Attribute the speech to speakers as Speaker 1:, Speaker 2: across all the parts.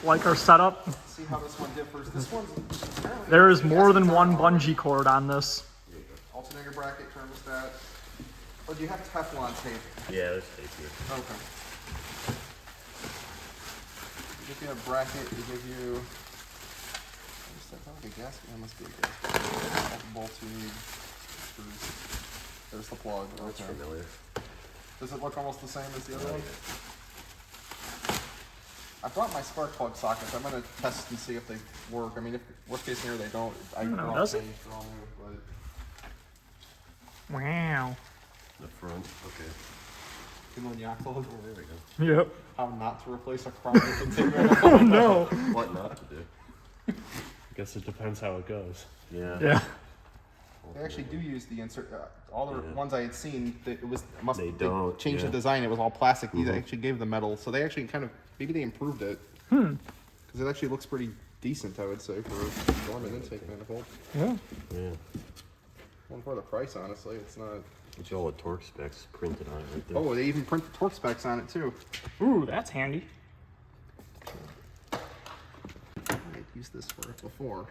Speaker 1: like our setup.
Speaker 2: Let's see how this one differs. This one's apparently
Speaker 1: There is more than one bungee cord on this.
Speaker 2: Alternator bracket, thermostat. Oh, do you have Teflon tape?
Speaker 3: Yeah, there's tape here.
Speaker 2: Okay. They give you a bracket, they give you... Is that like a gasket? That must be a gasket. All the bolts you need. Screws. There's the plug.
Speaker 3: That's
Speaker 2: Okay.
Speaker 3: familiar.
Speaker 2: Does it look almost the same as the other one? I brought my spark plug sockets. I'm going to test and see if they work. I mean, if worst case scenario they don't, I can
Speaker 1: know, does it? Wow.
Speaker 3: The front, okay.
Speaker 2: Good one, Yakult.
Speaker 3: Oh, there we go.
Speaker 1: Yep.
Speaker 2: How not to replace a chronic container.
Speaker 1: Oh no.
Speaker 3: What not to do?
Speaker 4: I guess it depends how it goes.
Speaker 3: Yeah.
Speaker 1: Yeah.
Speaker 2: They actually do use the insert. All the ones I had seen, that it was
Speaker 3: They don't,
Speaker 2: change the
Speaker 3: yeah.
Speaker 2: design. It was all plastic. These actually gave the metal, so they actually kind of maybe they improved it. Because it actually looks pretty decent, I would say, for dormant intake manifold.
Speaker 1: Yeah.
Speaker 3: Yeah.
Speaker 2: Well, for the price, honestly, it's not.
Speaker 3: It's all the torque specs printed on it right there.
Speaker 2: Oh, they even print the torque specs on it too.
Speaker 1: Ooh, that's handy.
Speaker 2: I might use this for it before.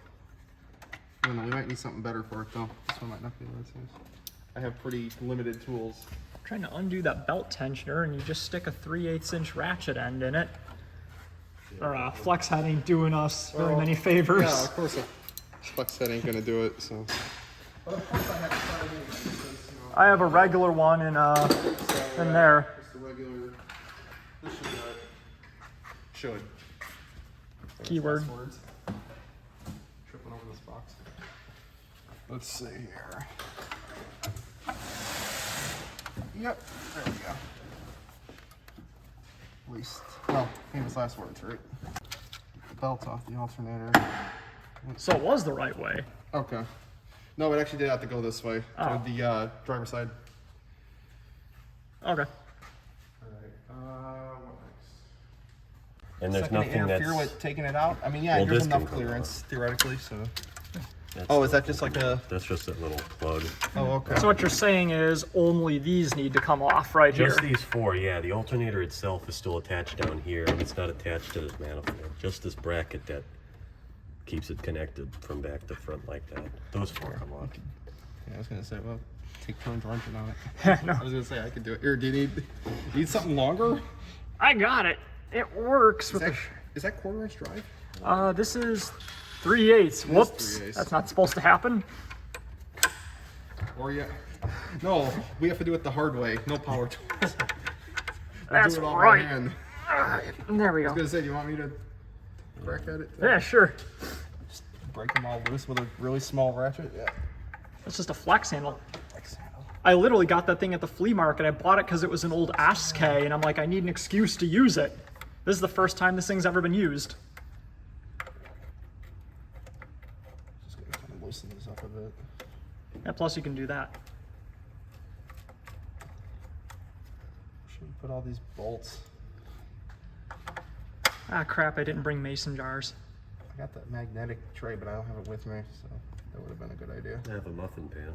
Speaker 2: I don't know, you might need something better for it though. This one might not be what it says. I have pretty limited tools.
Speaker 1: Trying to undo that belt tensioner and you just stick a 3/8 inch ratchet end in it. Or flex head ain't doing us very many favors.
Speaker 2: Yeah, of course a flex head ain't gonna do it, so. But of course I have to try it because, you know,
Speaker 1: I have a regular one in there.
Speaker 2: just a regular, this should.
Speaker 1: Keyword.
Speaker 2: Last words. Tripping over this box. Let's see here. Yep, there we go. At least, no, famous last words, right? Get the belt off the alternator.
Speaker 1: So it was the right way.
Speaker 2: Okay. No, it actually did have to go this way,
Speaker 1: Oh.
Speaker 2: to the driver's side.
Speaker 1: Okay.
Speaker 2: Alright, what next?
Speaker 3: And there's
Speaker 2: Is that gonna
Speaker 3: nothing
Speaker 2: interfere
Speaker 3: that's...
Speaker 2: with taking it out? I mean, yeah,
Speaker 3: Well,
Speaker 2: there's
Speaker 3: this
Speaker 2: enough
Speaker 3: can go
Speaker 2: clearance, theoretically, so.
Speaker 3: that's
Speaker 2: Oh, is that just like a...
Speaker 3: That's just that little plug.
Speaker 2: Oh, okay.
Speaker 1: So what you're saying is only these need to come off right
Speaker 3: Just
Speaker 1: here.
Speaker 3: these four, yeah. The alternator itself is still attached down here, and it's not attached to this manifold. Just this bracket that keeps it connected from back to front like that. Those four come off.
Speaker 2: Yeah, I was gonna say, well, take turns wrenching on it.
Speaker 1: No.
Speaker 2: I was gonna say I could do it. Here, do you need something longer?
Speaker 1: I got it. It works with
Speaker 2: Is that quarter-inch drive?
Speaker 1: this is 3/8. Whoops.
Speaker 2: 3/8.
Speaker 1: That's not supposed to happen.
Speaker 2: Or yeah? No, we have to do it the hard way. No power tools.
Speaker 1: That's
Speaker 2: do it all by
Speaker 1: right.
Speaker 2: hand.
Speaker 1: There we
Speaker 2: I was
Speaker 1: go.
Speaker 2: gonna say, do you want me to crack at it?
Speaker 1: Yeah, sure.
Speaker 2: Break them all loose with a really small ratchet. Yeah.
Speaker 1: It's just a flex handle. I literally got that thing at the flea market. I bought it because it was an old SK, and I'm like, I need an excuse to use it. This is the first time this thing's ever been used.
Speaker 2: Just gonna kind of loosen this up a bit.
Speaker 1: And plus, you can do that.
Speaker 2: Should we put all these bolts?
Speaker 1: Ah, crap, I didn't bring mason jars.
Speaker 2: I got that magnetic tray, but I don't have it with me, so that would have been a good idea.
Speaker 3: I have a muffin pan.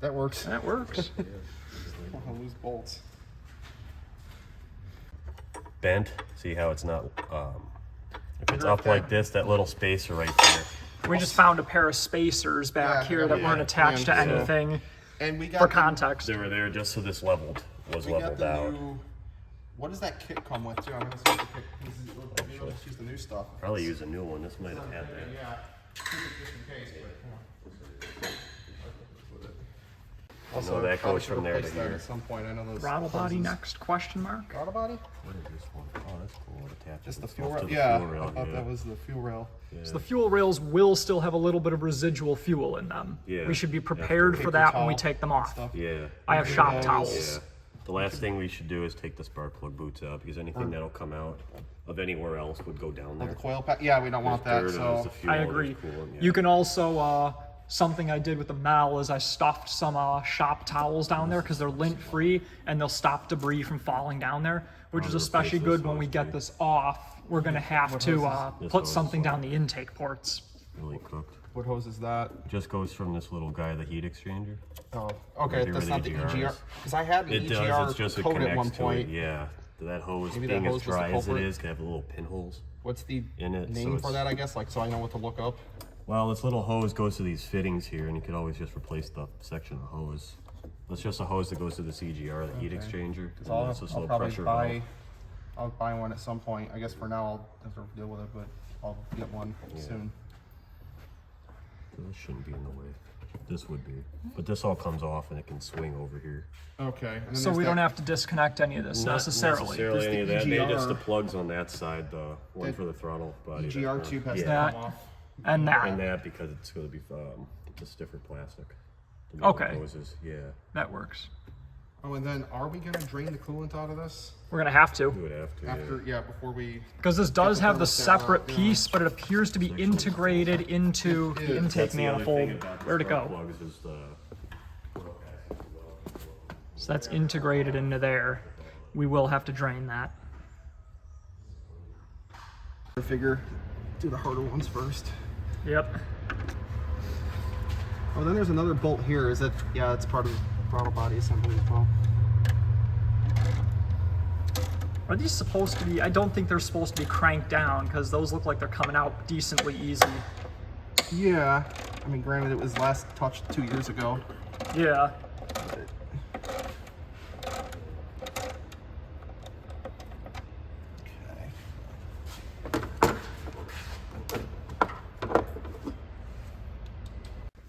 Speaker 2: That works.
Speaker 1: That works.
Speaker 2: I'll lose bolts.
Speaker 3: Bent. See how it's not... if it's up like this, that little spacer right there.
Speaker 1: We just found a pair of spacers back
Speaker 2: Yeah,
Speaker 1: here that
Speaker 2: yeah,
Speaker 1: weren't attached to
Speaker 2: yeah, so-
Speaker 1: anything
Speaker 2: And we got
Speaker 1: for
Speaker 2: the-
Speaker 1: context.
Speaker 3: They were there just so this was
Speaker 2: We got
Speaker 3: leveled
Speaker 2: the
Speaker 3: out.
Speaker 2: new. What does that kit come with too? I'm gonna see if the kit. Let's use the new stuff.
Speaker 3: Probably use a new one. This might have had that.
Speaker 2: Yeah. Keep it just in case, but,
Speaker 3: I know that
Speaker 2: probably
Speaker 3: goes
Speaker 2: should
Speaker 3: from there to
Speaker 2: replace that
Speaker 3: here.
Speaker 2: At some point, I know those.
Speaker 1: Throttle body
Speaker 2: hoses-
Speaker 1: next, question mark?
Speaker 2: Throttle body?
Speaker 3: What is this one? Oh, that's cool. It attaches
Speaker 2: Just the
Speaker 3: itself
Speaker 2: fuel
Speaker 3: to
Speaker 2: rail.
Speaker 3: the
Speaker 2: Yeah,
Speaker 3: fuel rail,
Speaker 2: I thought
Speaker 3: yeah.
Speaker 2: that was the fuel rail.
Speaker 1: So the fuel rails will still have a little bit of residual fuel in them.
Speaker 3: Yeah.
Speaker 1: We should be prepared for that when we take them off.
Speaker 2: Stuff.
Speaker 3: Yeah.
Speaker 1: I have shop
Speaker 2: those.
Speaker 1: towels.
Speaker 3: Yeah. The last thing we should do is take the spark plug boots out because anything that'll come out of anywhere else would go down
Speaker 2: The
Speaker 3: there.
Speaker 2: coil pack. Yeah, we don't want that.
Speaker 3: There's dirt, there's
Speaker 2: So
Speaker 3: the fuel,
Speaker 1: I
Speaker 3: there's
Speaker 1: agree.
Speaker 3: coolant, yeah.
Speaker 1: You can also, something I did with the Mal is I stuffed some shop towels down there because they're lint free and they'll stop debris from falling down there, which is especially
Speaker 3: replace
Speaker 1: good
Speaker 3: this
Speaker 1: when we
Speaker 3: hose,
Speaker 1: get
Speaker 3: too.
Speaker 1: this off. We're gonna have to
Speaker 3: This
Speaker 1: put
Speaker 3: hose.
Speaker 1: something down the intake ports.
Speaker 3: Really cooked.
Speaker 2: what hose is that?
Speaker 3: Just goes from this little guy, the heat exchanger.
Speaker 2: Oh, okay.
Speaker 3: Right
Speaker 2: That's
Speaker 3: here
Speaker 2: not the
Speaker 3: where the
Speaker 2: EGR.
Speaker 3: EGR
Speaker 2: Because I had an
Speaker 3: It
Speaker 2: EGR
Speaker 3: does. It's just it
Speaker 2: code at one
Speaker 3: connects to it.
Speaker 2: point.
Speaker 3: Yeah. that hose,
Speaker 2: Maybe that
Speaker 3: being
Speaker 2: hose
Speaker 3: as
Speaker 2: was the
Speaker 3: dry as it
Speaker 2: culprit?
Speaker 3: is, can have little pinholes
Speaker 2: What's the
Speaker 3: in it.
Speaker 2: name
Speaker 3: so
Speaker 2: for that, I guess? Like, so I know what to look up.
Speaker 3: Well, this little hose goes to these fittings here, and you could always just replace the section of hose. That's just a hose that goes to the CGR, the heat exchanger.
Speaker 2: So
Speaker 3: And that's just a
Speaker 2: I'll
Speaker 3: little
Speaker 2: probably
Speaker 3: pressure
Speaker 2: buy.
Speaker 3: valve.
Speaker 2: I'll buy one at some point. I guess for now I'll have to deal with it, but I'll get one soon.
Speaker 3: So this shouldn't be in the way. This would be. But this all comes off and it can swing over here.
Speaker 2: Okay. And then
Speaker 1: So
Speaker 2: there's
Speaker 1: we
Speaker 2: that-
Speaker 1: don't have to disconnect any of this
Speaker 3: Not
Speaker 1: necessarily.
Speaker 3: necessarily
Speaker 2: Just
Speaker 3: any
Speaker 2: the
Speaker 3: of that. Maybe just the
Speaker 2: EGR.
Speaker 3: plugs on that side, the one
Speaker 2: That
Speaker 3: for the throttle body. that
Speaker 2: EGR
Speaker 3: one.
Speaker 2: tube has to
Speaker 3: Yeah.
Speaker 2: come off.
Speaker 1: And that.
Speaker 3: And that because it's going to be just different plastic. The
Speaker 1: Okay.
Speaker 3: Hoses, yeah.
Speaker 1: That works.
Speaker 2: Oh, and then are we gonna drain the coolant out of this
Speaker 1: We're gonna have
Speaker 3: You
Speaker 1: to,
Speaker 3: would have to.
Speaker 2: after? Yeah, before we.
Speaker 1: because this does
Speaker 2: the
Speaker 1: have the
Speaker 2: thermostat
Speaker 1: separate
Speaker 2: out, yeah.
Speaker 1: piece, but it appears to be integrated into the
Speaker 2: is.
Speaker 1: intake
Speaker 3: That's the other thing
Speaker 1: manifold.
Speaker 3: about the
Speaker 1: Where'd it
Speaker 3: spark
Speaker 1: go?
Speaker 3: plugs is the
Speaker 1: So that's integrated into there. We will have to drain that.
Speaker 2: I figure do the harder ones first.
Speaker 1: Yep.
Speaker 2: Oh, then there's another bolt here. Is that? Yeah, it's part of the throttle body assembly as well.
Speaker 1: Are these supposed to be? I don't think they're supposed to be cranked down because those look like they're coming out decently easy.
Speaker 2: Yeah, I mean, granted, it was last touched 2 years ago.
Speaker 1: Yeah.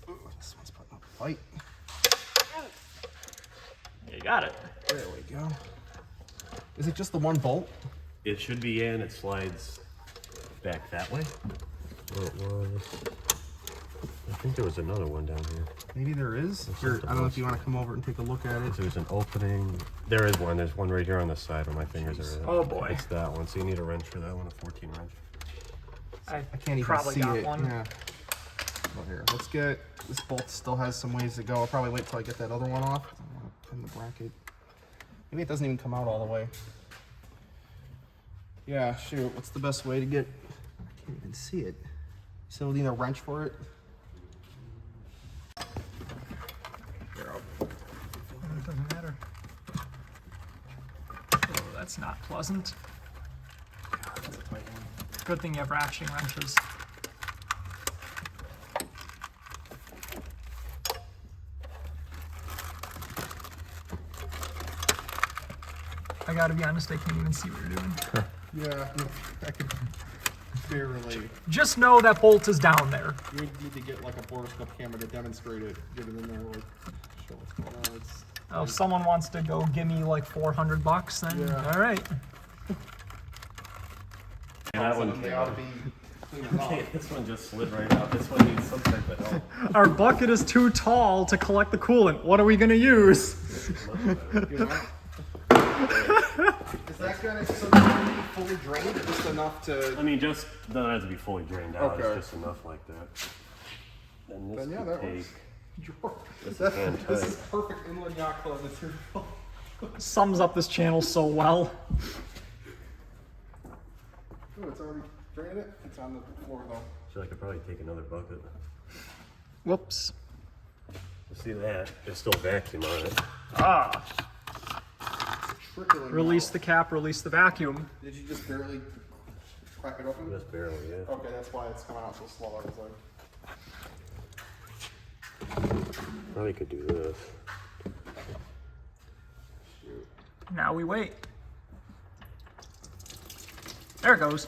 Speaker 2: Ooh, this one's putting up a fight.
Speaker 1: You got it.
Speaker 2: There we go. Is it just the one bolt?
Speaker 3: It should be in. It slides back that way. Well, it was. I think there was another one down here.
Speaker 2: Maybe there is. Here, I don't know if you want to come over and take a look at it.
Speaker 3: There's an opening. There is one. There's one right here on the side where my fingers are at.
Speaker 1: Oh, boy.
Speaker 3: It's that one. So you need a wrench for that one, a 14 wrench.
Speaker 1: I
Speaker 2: I can't even
Speaker 1: probably
Speaker 2: see
Speaker 1: got
Speaker 2: it.
Speaker 1: one.
Speaker 2: Yeah. Well, here, let's get this bolt. Still has some ways to go. I'll probably wait till I get that other one off. I want to pin the bracket. Maybe it doesn't even come out all the way. Yeah, shoot. What's the best way to get? I can't even see it. So we'll need a wrench for it.
Speaker 1: It doesn't matter. Oh, that's not pleasant.
Speaker 2: That's a tight one.
Speaker 1: Good thing you have ratcheting wrenches. I gotta be honest, I can't even see what you're doing.
Speaker 2: Yeah, I can barely.
Speaker 1: Just know that bolt is down there.
Speaker 2: You would need to get like a borescope camera to demonstrate it. Get it in there, like show what's going on. It's
Speaker 1: Oh, if someone wants to go give me like $400, then
Speaker 2: Yeah.
Speaker 1: all right.
Speaker 3: That one
Speaker 2: they
Speaker 3: came
Speaker 2: ought to
Speaker 3: out.
Speaker 2: be clean enough.
Speaker 3: This one just slid right out. This one needs some type of help.
Speaker 1: Our bucket is too tall to collect the coolant. What are we gonna use?
Speaker 2: You know? Is that gonna so that be fully drained or just enough to?
Speaker 3: I mean, just doesn't have to be fully drained out.
Speaker 2: Okay.
Speaker 3: It's just enough like that. And this
Speaker 2: Then yeah,
Speaker 3: could
Speaker 2: that
Speaker 3: take.
Speaker 2: works.
Speaker 3: This
Speaker 2: That-
Speaker 3: is hand
Speaker 2: this
Speaker 3: tight.
Speaker 2: is perfect inland yacht club material.
Speaker 1: Sums up this channel so well.
Speaker 2: Oh, it's already drained it. It's on the floor though.
Speaker 3: So I could probably take another bucket.
Speaker 1: Whoops.
Speaker 3: You see that? There's still vacuum on it.
Speaker 1: Ah.
Speaker 2: Trickling
Speaker 1: Release
Speaker 2: out.
Speaker 1: the cap, release the vacuum.
Speaker 2: Did you just barely crack it open?
Speaker 3: Just barely, yeah.
Speaker 2: Okay, that's why it's coming out so slow. I was like,
Speaker 3: Probably could do this.
Speaker 2: shoot.
Speaker 1: Now we wait. There it goes.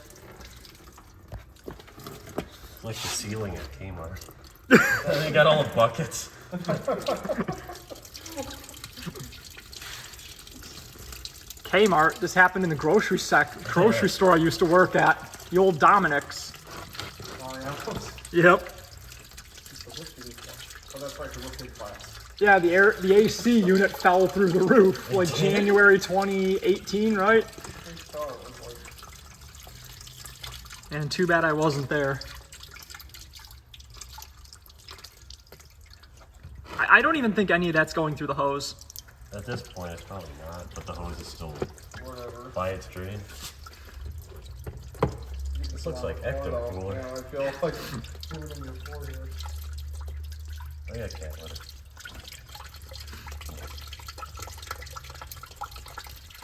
Speaker 3: It's like the ceiling at Kmart. They got all the buckets.
Speaker 1: Kmart, this happened in the grocery store I used to work at. The old Dominic's. Yep.
Speaker 2: Oh, that's right, the rotate class.
Speaker 1: Yeah, the AC unit fell through the roof like January 2018, right? And too bad I wasn't there. I don't even think any of that's going through the hose.
Speaker 3: At this point, it's probably not, but the hose is still
Speaker 2: Whatever.
Speaker 3: by its drain. This looks like ecto cooler.
Speaker 2: Yeah, I feel like moving your floor here.
Speaker 3: Oh yeah, cat litter.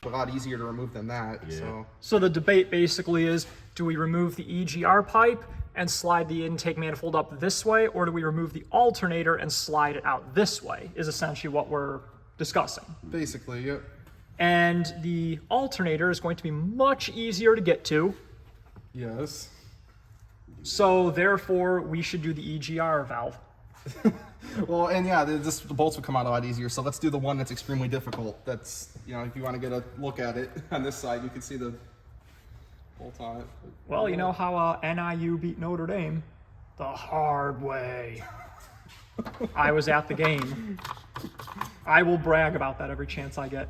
Speaker 2: a lot easier to remove than that.
Speaker 3: Yeah.
Speaker 1: So the debate basically is, do we remove the EGR pipe and slide the intake manifold up this way, or do we remove the alternator and slide it out this way, is essentially what we're discussing.
Speaker 2: Basically, yep.
Speaker 1: And the alternator is going to be much easier to get to,
Speaker 2: Yes.
Speaker 1: so therefore we should do the EGR valve.
Speaker 2: Well, and yeah, the bolts would come out a lot easier. So let's do the one that's extremely difficult. That's, you know, if you want to get a look at it on this side, you can see the bolt on it.
Speaker 1: Well, you know how NIU beat Notre Dame? The hard way. I was at the game. I will brag about that every chance I get.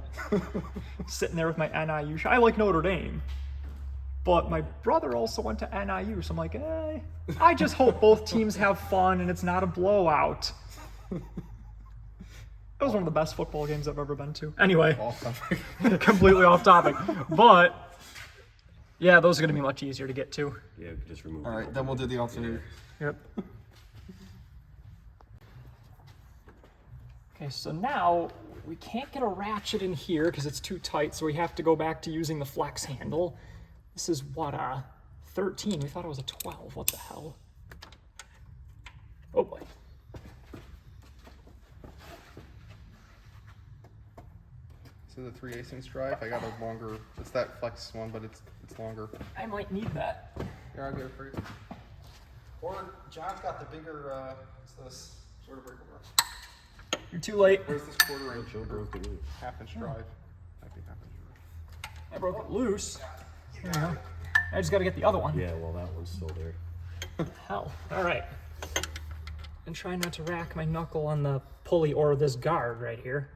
Speaker 1: Sitting there with my NIU shirt. I like Notre Dame, but my brother also went to NIU, so I'm like, I just hope both teams have fun and it's not a blowout. It was one of the best football games I've ever been to. Anyway, completely off topic, but yeah, those are going to be much easier to get to.
Speaker 3: Yeah, we could just remove.
Speaker 2: All right, then we'll do the alternator.
Speaker 1: Yep. Okay, so now we can't get a ratchet in here because it's too tight, so we have to go back to using the flex handle. This is what, 13? We thought it was a 12. What the hell? Oh boy.
Speaker 2: So the 3/8" drive, I got a longer. It's that flex one, but it's longer.
Speaker 1: I might need that.
Speaker 2: Here, I'll get it for you. Or John's got the bigger. What's this? Sort of breakable.
Speaker 1: You're too late.
Speaker 2: Where's this 1/4 inch?
Speaker 3: Joe broke it loose.
Speaker 2: Half-inch drive. Might be half-inch drive.
Speaker 1: I broke it loose. There you go. I just got to get the other one.
Speaker 3: Yeah, well, that one's still there.
Speaker 1: Hell. All right. And try not to rack my knuckle on the pulley or this guard right here.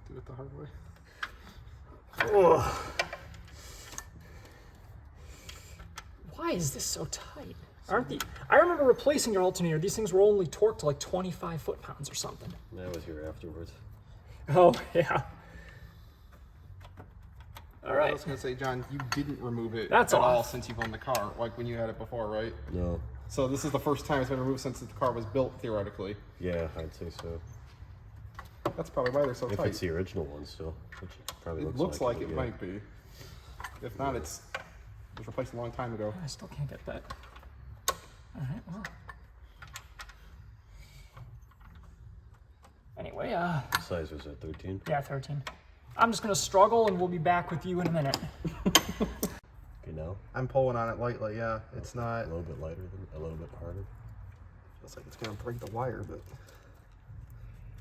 Speaker 2: Do it the hard way.
Speaker 1: Oh. Why is this so tight? I remember replacing your alternator. These things were only torqued to like 25 foot-pounds or something.
Speaker 3: That was here afterwards.
Speaker 1: Oh, yeah. All
Speaker 2: I
Speaker 1: right.
Speaker 2: was gonna say, John, you didn't remove it
Speaker 1: That's
Speaker 2: at all
Speaker 1: off.
Speaker 2: since you've owned the car, like when you had it before, right?
Speaker 3: No.
Speaker 2: So this is the first time it's been removed since the car was built, theoretically.
Speaker 3: Yeah, I'd say so.
Speaker 2: That's probably why they're so
Speaker 3: If
Speaker 2: tight.
Speaker 3: it's the original one still, which it probably
Speaker 2: It looks like it
Speaker 3: yeah.
Speaker 2: might be. If not, it was replaced a long time ago.
Speaker 1: I still can't get that. All right, well. Anyway,
Speaker 3: What size was that, 13?
Speaker 1: yeah, 13. I'm just going to struggle and we'll be back with you in a minute.
Speaker 3: Okay, now?
Speaker 2: I'm pulling on it lightly, yeah. It's
Speaker 3: A
Speaker 2: not.
Speaker 3: little bit lighter, a little bit harder.
Speaker 2: Feels like it's gonna break the wire, but.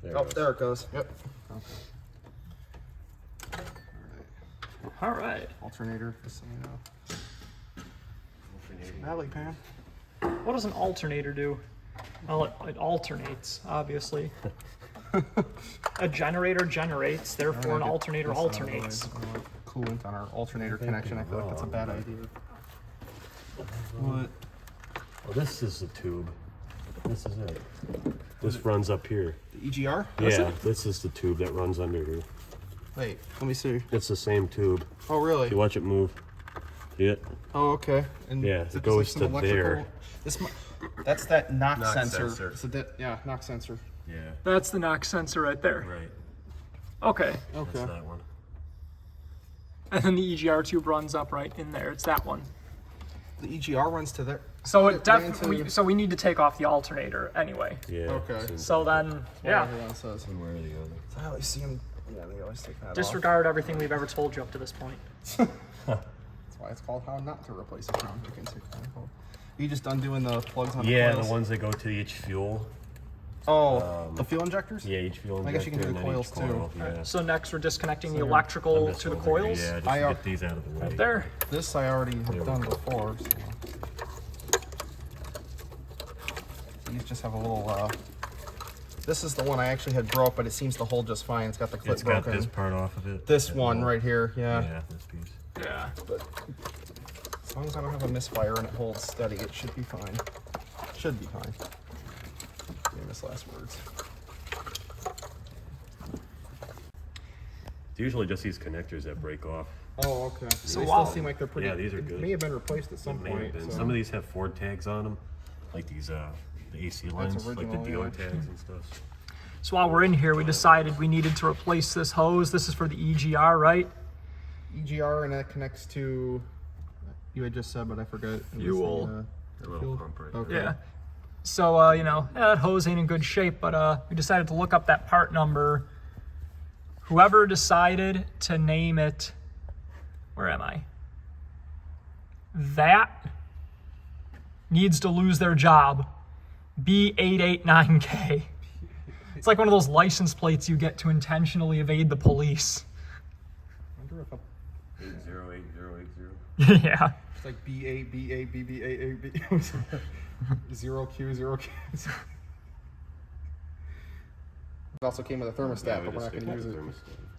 Speaker 3: There
Speaker 2: Oh,
Speaker 3: it goes.
Speaker 2: there it goes. Yep. Okay.
Speaker 1: All right.
Speaker 2: Alternator, just so you know. Alley pan.
Speaker 1: What does an alternator do? Well, it alternates, obviously. A generator generates, therefore an alternator alternates.
Speaker 2: Coolant on our alternator connection. I feel like that's a bad idea. What?
Speaker 3: Well, this is the tube. This is it. This runs up here.
Speaker 2: The EGR?
Speaker 3: Yeah, this is the tube that runs under here.
Speaker 2: Wait, let me see.
Speaker 3: It's the same tube.
Speaker 2: Oh, really?
Speaker 3: You watch it move. See it?
Speaker 2: Oh, okay. And
Speaker 3: Yeah,
Speaker 2: is
Speaker 3: it
Speaker 2: just
Speaker 3: goes
Speaker 2: some
Speaker 3: to
Speaker 2: electrical-
Speaker 3: there.
Speaker 2: That's that knock
Speaker 3: Knock
Speaker 2: sensor.
Speaker 3: sensor.
Speaker 2: So that, yeah, knock sensor.
Speaker 3: Yeah.
Speaker 1: That's the knock sensor right there.
Speaker 3: Right.
Speaker 1: Okay.
Speaker 2: Okay.
Speaker 3: That's that one.
Speaker 1: And then the EGR tube runs up right in there. It's that one.
Speaker 2: The EGR runs to there.
Speaker 1: So
Speaker 2: It
Speaker 1: it
Speaker 2: ran
Speaker 1: definitely.
Speaker 2: to-
Speaker 1: So we need to take off the alternator anyway.
Speaker 3: Yeah.
Speaker 2: Okay.
Speaker 3: it's in-
Speaker 1: So then, yeah,
Speaker 2: Everyone says.
Speaker 3: One way or the other.
Speaker 2: I always see them. Yeah, they always take that
Speaker 1: disregard everything we've ever told you up to this point.
Speaker 2: off. That's why it's called how not to replace a crown. You can take that off. You just undoing the plugs on the
Speaker 3: Yeah,
Speaker 2: coils?
Speaker 3: the ones that go to each fuel.
Speaker 2: Oh, the fuel injectors?
Speaker 3: Yeah, each fuel.
Speaker 2: I guess you can do
Speaker 3: injector
Speaker 2: the
Speaker 3: and then each
Speaker 2: coils, too.
Speaker 3: coil, Yeah.
Speaker 1: So next we're disconnecting the
Speaker 3: I'm
Speaker 1: electrical
Speaker 3: just
Speaker 1: to the
Speaker 3: over here,
Speaker 1: coils.
Speaker 3: Yeah, just
Speaker 2: I,
Speaker 3: to get these out of the way.
Speaker 1: Right there.
Speaker 2: This I already have done before. So. These just have a little. This is the one I actually had broke, but it seems to hold just fine. It's got the clip
Speaker 3: It's got
Speaker 2: broken.
Speaker 3: this part off of it.
Speaker 2: This
Speaker 3: That
Speaker 2: one
Speaker 3: wall.
Speaker 2: right here, yeah.
Speaker 3: Yeah, this piece.
Speaker 1: Yeah.
Speaker 2: But as long as I don't have a misfire and it holds steady, it should be fine. Should be fine. Famous last words.
Speaker 3: It's usually just these connectors that break off.
Speaker 2: Oh, okay. So they
Speaker 1: wow.
Speaker 2: still seem like they're pretty.
Speaker 3: Yeah, these are
Speaker 2: it
Speaker 3: good.
Speaker 2: May have been replaced at some
Speaker 3: May have
Speaker 2: point.
Speaker 3: been.
Speaker 2: So.
Speaker 3: Some of these have Ford tags on them, like these the AC lines, like the
Speaker 2: original,
Speaker 3: dealer
Speaker 2: yeah.
Speaker 3: tags and stuff.
Speaker 1: So while we're in here, we decided we needed to replace this hose. This is for the EGR, right?
Speaker 2: EGR, and that connects to, you had just said, but I forgot. It was
Speaker 1: Fuel.
Speaker 3: The little
Speaker 2: fuel?
Speaker 3: pump right
Speaker 2: Okay.
Speaker 3: there.
Speaker 1: Yeah. So, you know, that hose ain't in good shape, but we decided to look up that part number. Whoever decided to name it, where am I? That needs to lose their job. B889K. It's like one of those license plates you get to intentionally evade the police.
Speaker 2: I wonder if
Speaker 3: 808080.
Speaker 1: Yeah.
Speaker 2: it's like B8, B8, BB8, B. 0Q, 0Q. It also came with a thermostat, but we're not going to use it.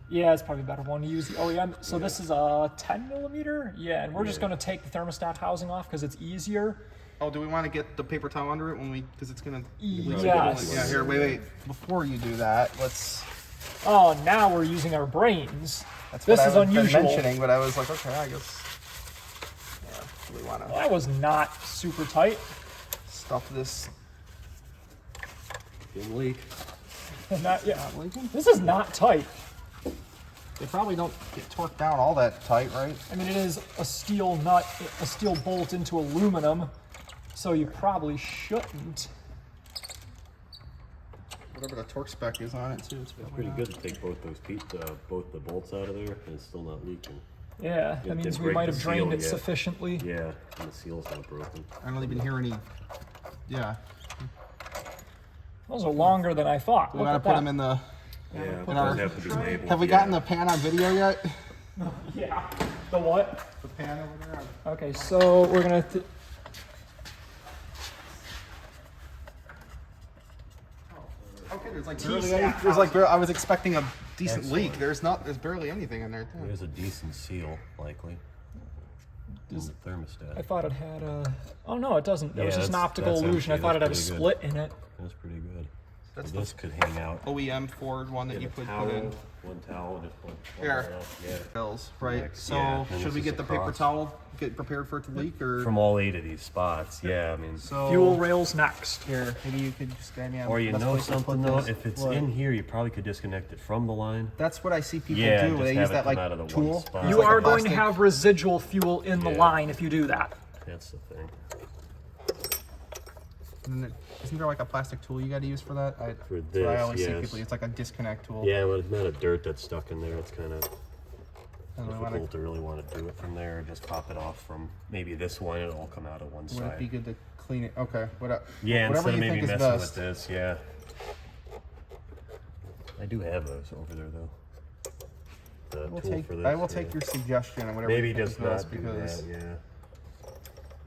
Speaker 1: Yeah, it's probably a better one to use the OEM. So this is a 10 millimeter? Yeah, and we're just going to take the thermostat housing off because it's easier.
Speaker 2: Oh, do we want to get the paper towel under it when we, because it's going to...
Speaker 1: Yes.
Speaker 2: Yeah, here, wait. Before you do that, let's...
Speaker 1: Oh, now we're using our brains.
Speaker 2: That's
Speaker 1: This
Speaker 2: what
Speaker 1: is
Speaker 2: I was
Speaker 1: unusual.
Speaker 2: mentioning, but I was like, okay, I guess... Yeah, do we want
Speaker 1: Well,
Speaker 2: to
Speaker 1: that was not super tight.
Speaker 2: stuff this...
Speaker 3: Didn't leak.
Speaker 1: Not, yeah, this is not tight.
Speaker 2: They probably don't get torqued down all that tight, right?
Speaker 1: I mean, it is a steel nut, a steel bolt into aluminum, so you probably shouldn't.
Speaker 2: Whatever the torque spec is on it, too. It's
Speaker 3: Pretty good to take both those both the bolts out of there and it's still not leaking.
Speaker 1: Yeah,
Speaker 3: It
Speaker 1: that means
Speaker 3: didn't
Speaker 1: we
Speaker 3: break
Speaker 1: might
Speaker 3: the
Speaker 1: have drained
Speaker 3: seal
Speaker 1: it
Speaker 3: yet.
Speaker 1: sufficiently.
Speaker 3: Yeah, and the seal's not broken.
Speaker 2: I don't even hear any... Yeah.
Speaker 1: Those are longer than I thought.
Speaker 2: We
Speaker 1: Look
Speaker 2: want
Speaker 1: at
Speaker 2: to put
Speaker 1: that.
Speaker 2: them in the...
Speaker 3: Yeah, it
Speaker 2: in our-
Speaker 3: does have to be labeled.
Speaker 2: Have we gotten the pan on video yet?
Speaker 1: Yeah. The what?
Speaker 2: The pan over there?
Speaker 1: Okay, so we're gonna.
Speaker 2: Okay, there's like
Speaker 1: T-snap
Speaker 2: barely any, there's like I was expecting a decent leak. There's barely anything in there. Too.
Speaker 3: There's a decent seal, likely. In the thermostat.
Speaker 1: I thought it had a. Oh no, it doesn't. It was
Speaker 3: Yeah,
Speaker 1: just an
Speaker 3: that's-
Speaker 1: optical
Speaker 3: that's
Speaker 1: illusion. I
Speaker 3: empty.
Speaker 1: thought it had a
Speaker 3: That's pretty
Speaker 1: split in it.
Speaker 3: That's pretty good.
Speaker 2: That's
Speaker 3: So this could hang out.
Speaker 2: OEM Ford one that
Speaker 3: Get
Speaker 2: you
Speaker 3: a
Speaker 2: put
Speaker 3: towel,
Speaker 2: in.
Speaker 3: one towel, just one.
Speaker 2: Here.
Speaker 3: Yeah.
Speaker 2: Bills, right?
Speaker 3: Next,
Speaker 2: So
Speaker 3: yeah, and
Speaker 2: should
Speaker 3: this
Speaker 2: we
Speaker 3: is
Speaker 2: get the paper
Speaker 3: across.
Speaker 2: towel? Get prepared for it to leak, or
Speaker 3: From all 8 of these spots, yeah. I mean,
Speaker 2: so
Speaker 1: Fuel rails next.
Speaker 2: Here, maybe you could just guide me on.
Speaker 3: or you
Speaker 2: best
Speaker 3: know
Speaker 2: place to put
Speaker 3: something though,
Speaker 2: this.
Speaker 3: if it's
Speaker 2: What?
Speaker 3: in here, you probably could disconnect it from the line.
Speaker 2: That's what I see people
Speaker 3: Yeah,
Speaker 2: do.
Speaker 3: just
Speaker 2: They
Speaker 3: have
Speaker 2: use
Speaker 3: it
Speaker 2: that
Speaker 3: come
Speaker 2: like
Speaker 3: out of the one
Speaker 2: tool.
Speaker 3: spot.
Speaker 2: Use
Speaker 1: You
Speaker 2: like a
Speaker 1: are going to
Speaker 2: plastic-
Speaker 1: have residual fuel in the
Speaker 3: Yeah.
Speaker 1: line if you do that.
Speaker 3: That's the thing.
Speaker 2: Isn't there like a plastic tool you got to use for that?
Speaker 3: For
Speaker 2: that's what I
Speaker 3: this,
Speaker 2: always see
Speaker 3: yes.
Speaker 2: people. It's like a disconnect tool.
Speaker 3: Yeah, well, it's not a dirt that's stuck in there. It's kind of
Speaker 2: And we wanna-
Speaker 3: difficult to really want to do it from there. Just pop it off from maybe this one. It'll all come out of one
Speaker 2: Would it be
Speaker 3: side.
Speaker 2: good to clean it? Okay.
Speaker 3: Yeah,
Speaker 2: whatever
Speaker 3: instead of
Speaker 2: you
Speaker 3: maybe
Speaker 2: think is
Speaker 3: messing
Speaker 2: best.
Speaker 3: with this, yeah. I do have those over there though. The tool for this.
Speaker 2: I will
Speaker 3: yeah.
Speaker 2: take your suggestion and whatever.
Speaker 3: Maybe
Speaker 2: you think
Speaker 3: just
Speaker 2: is best
Speaker 3: not do
Speaker 2: because.
Speaker 3: that, yeah.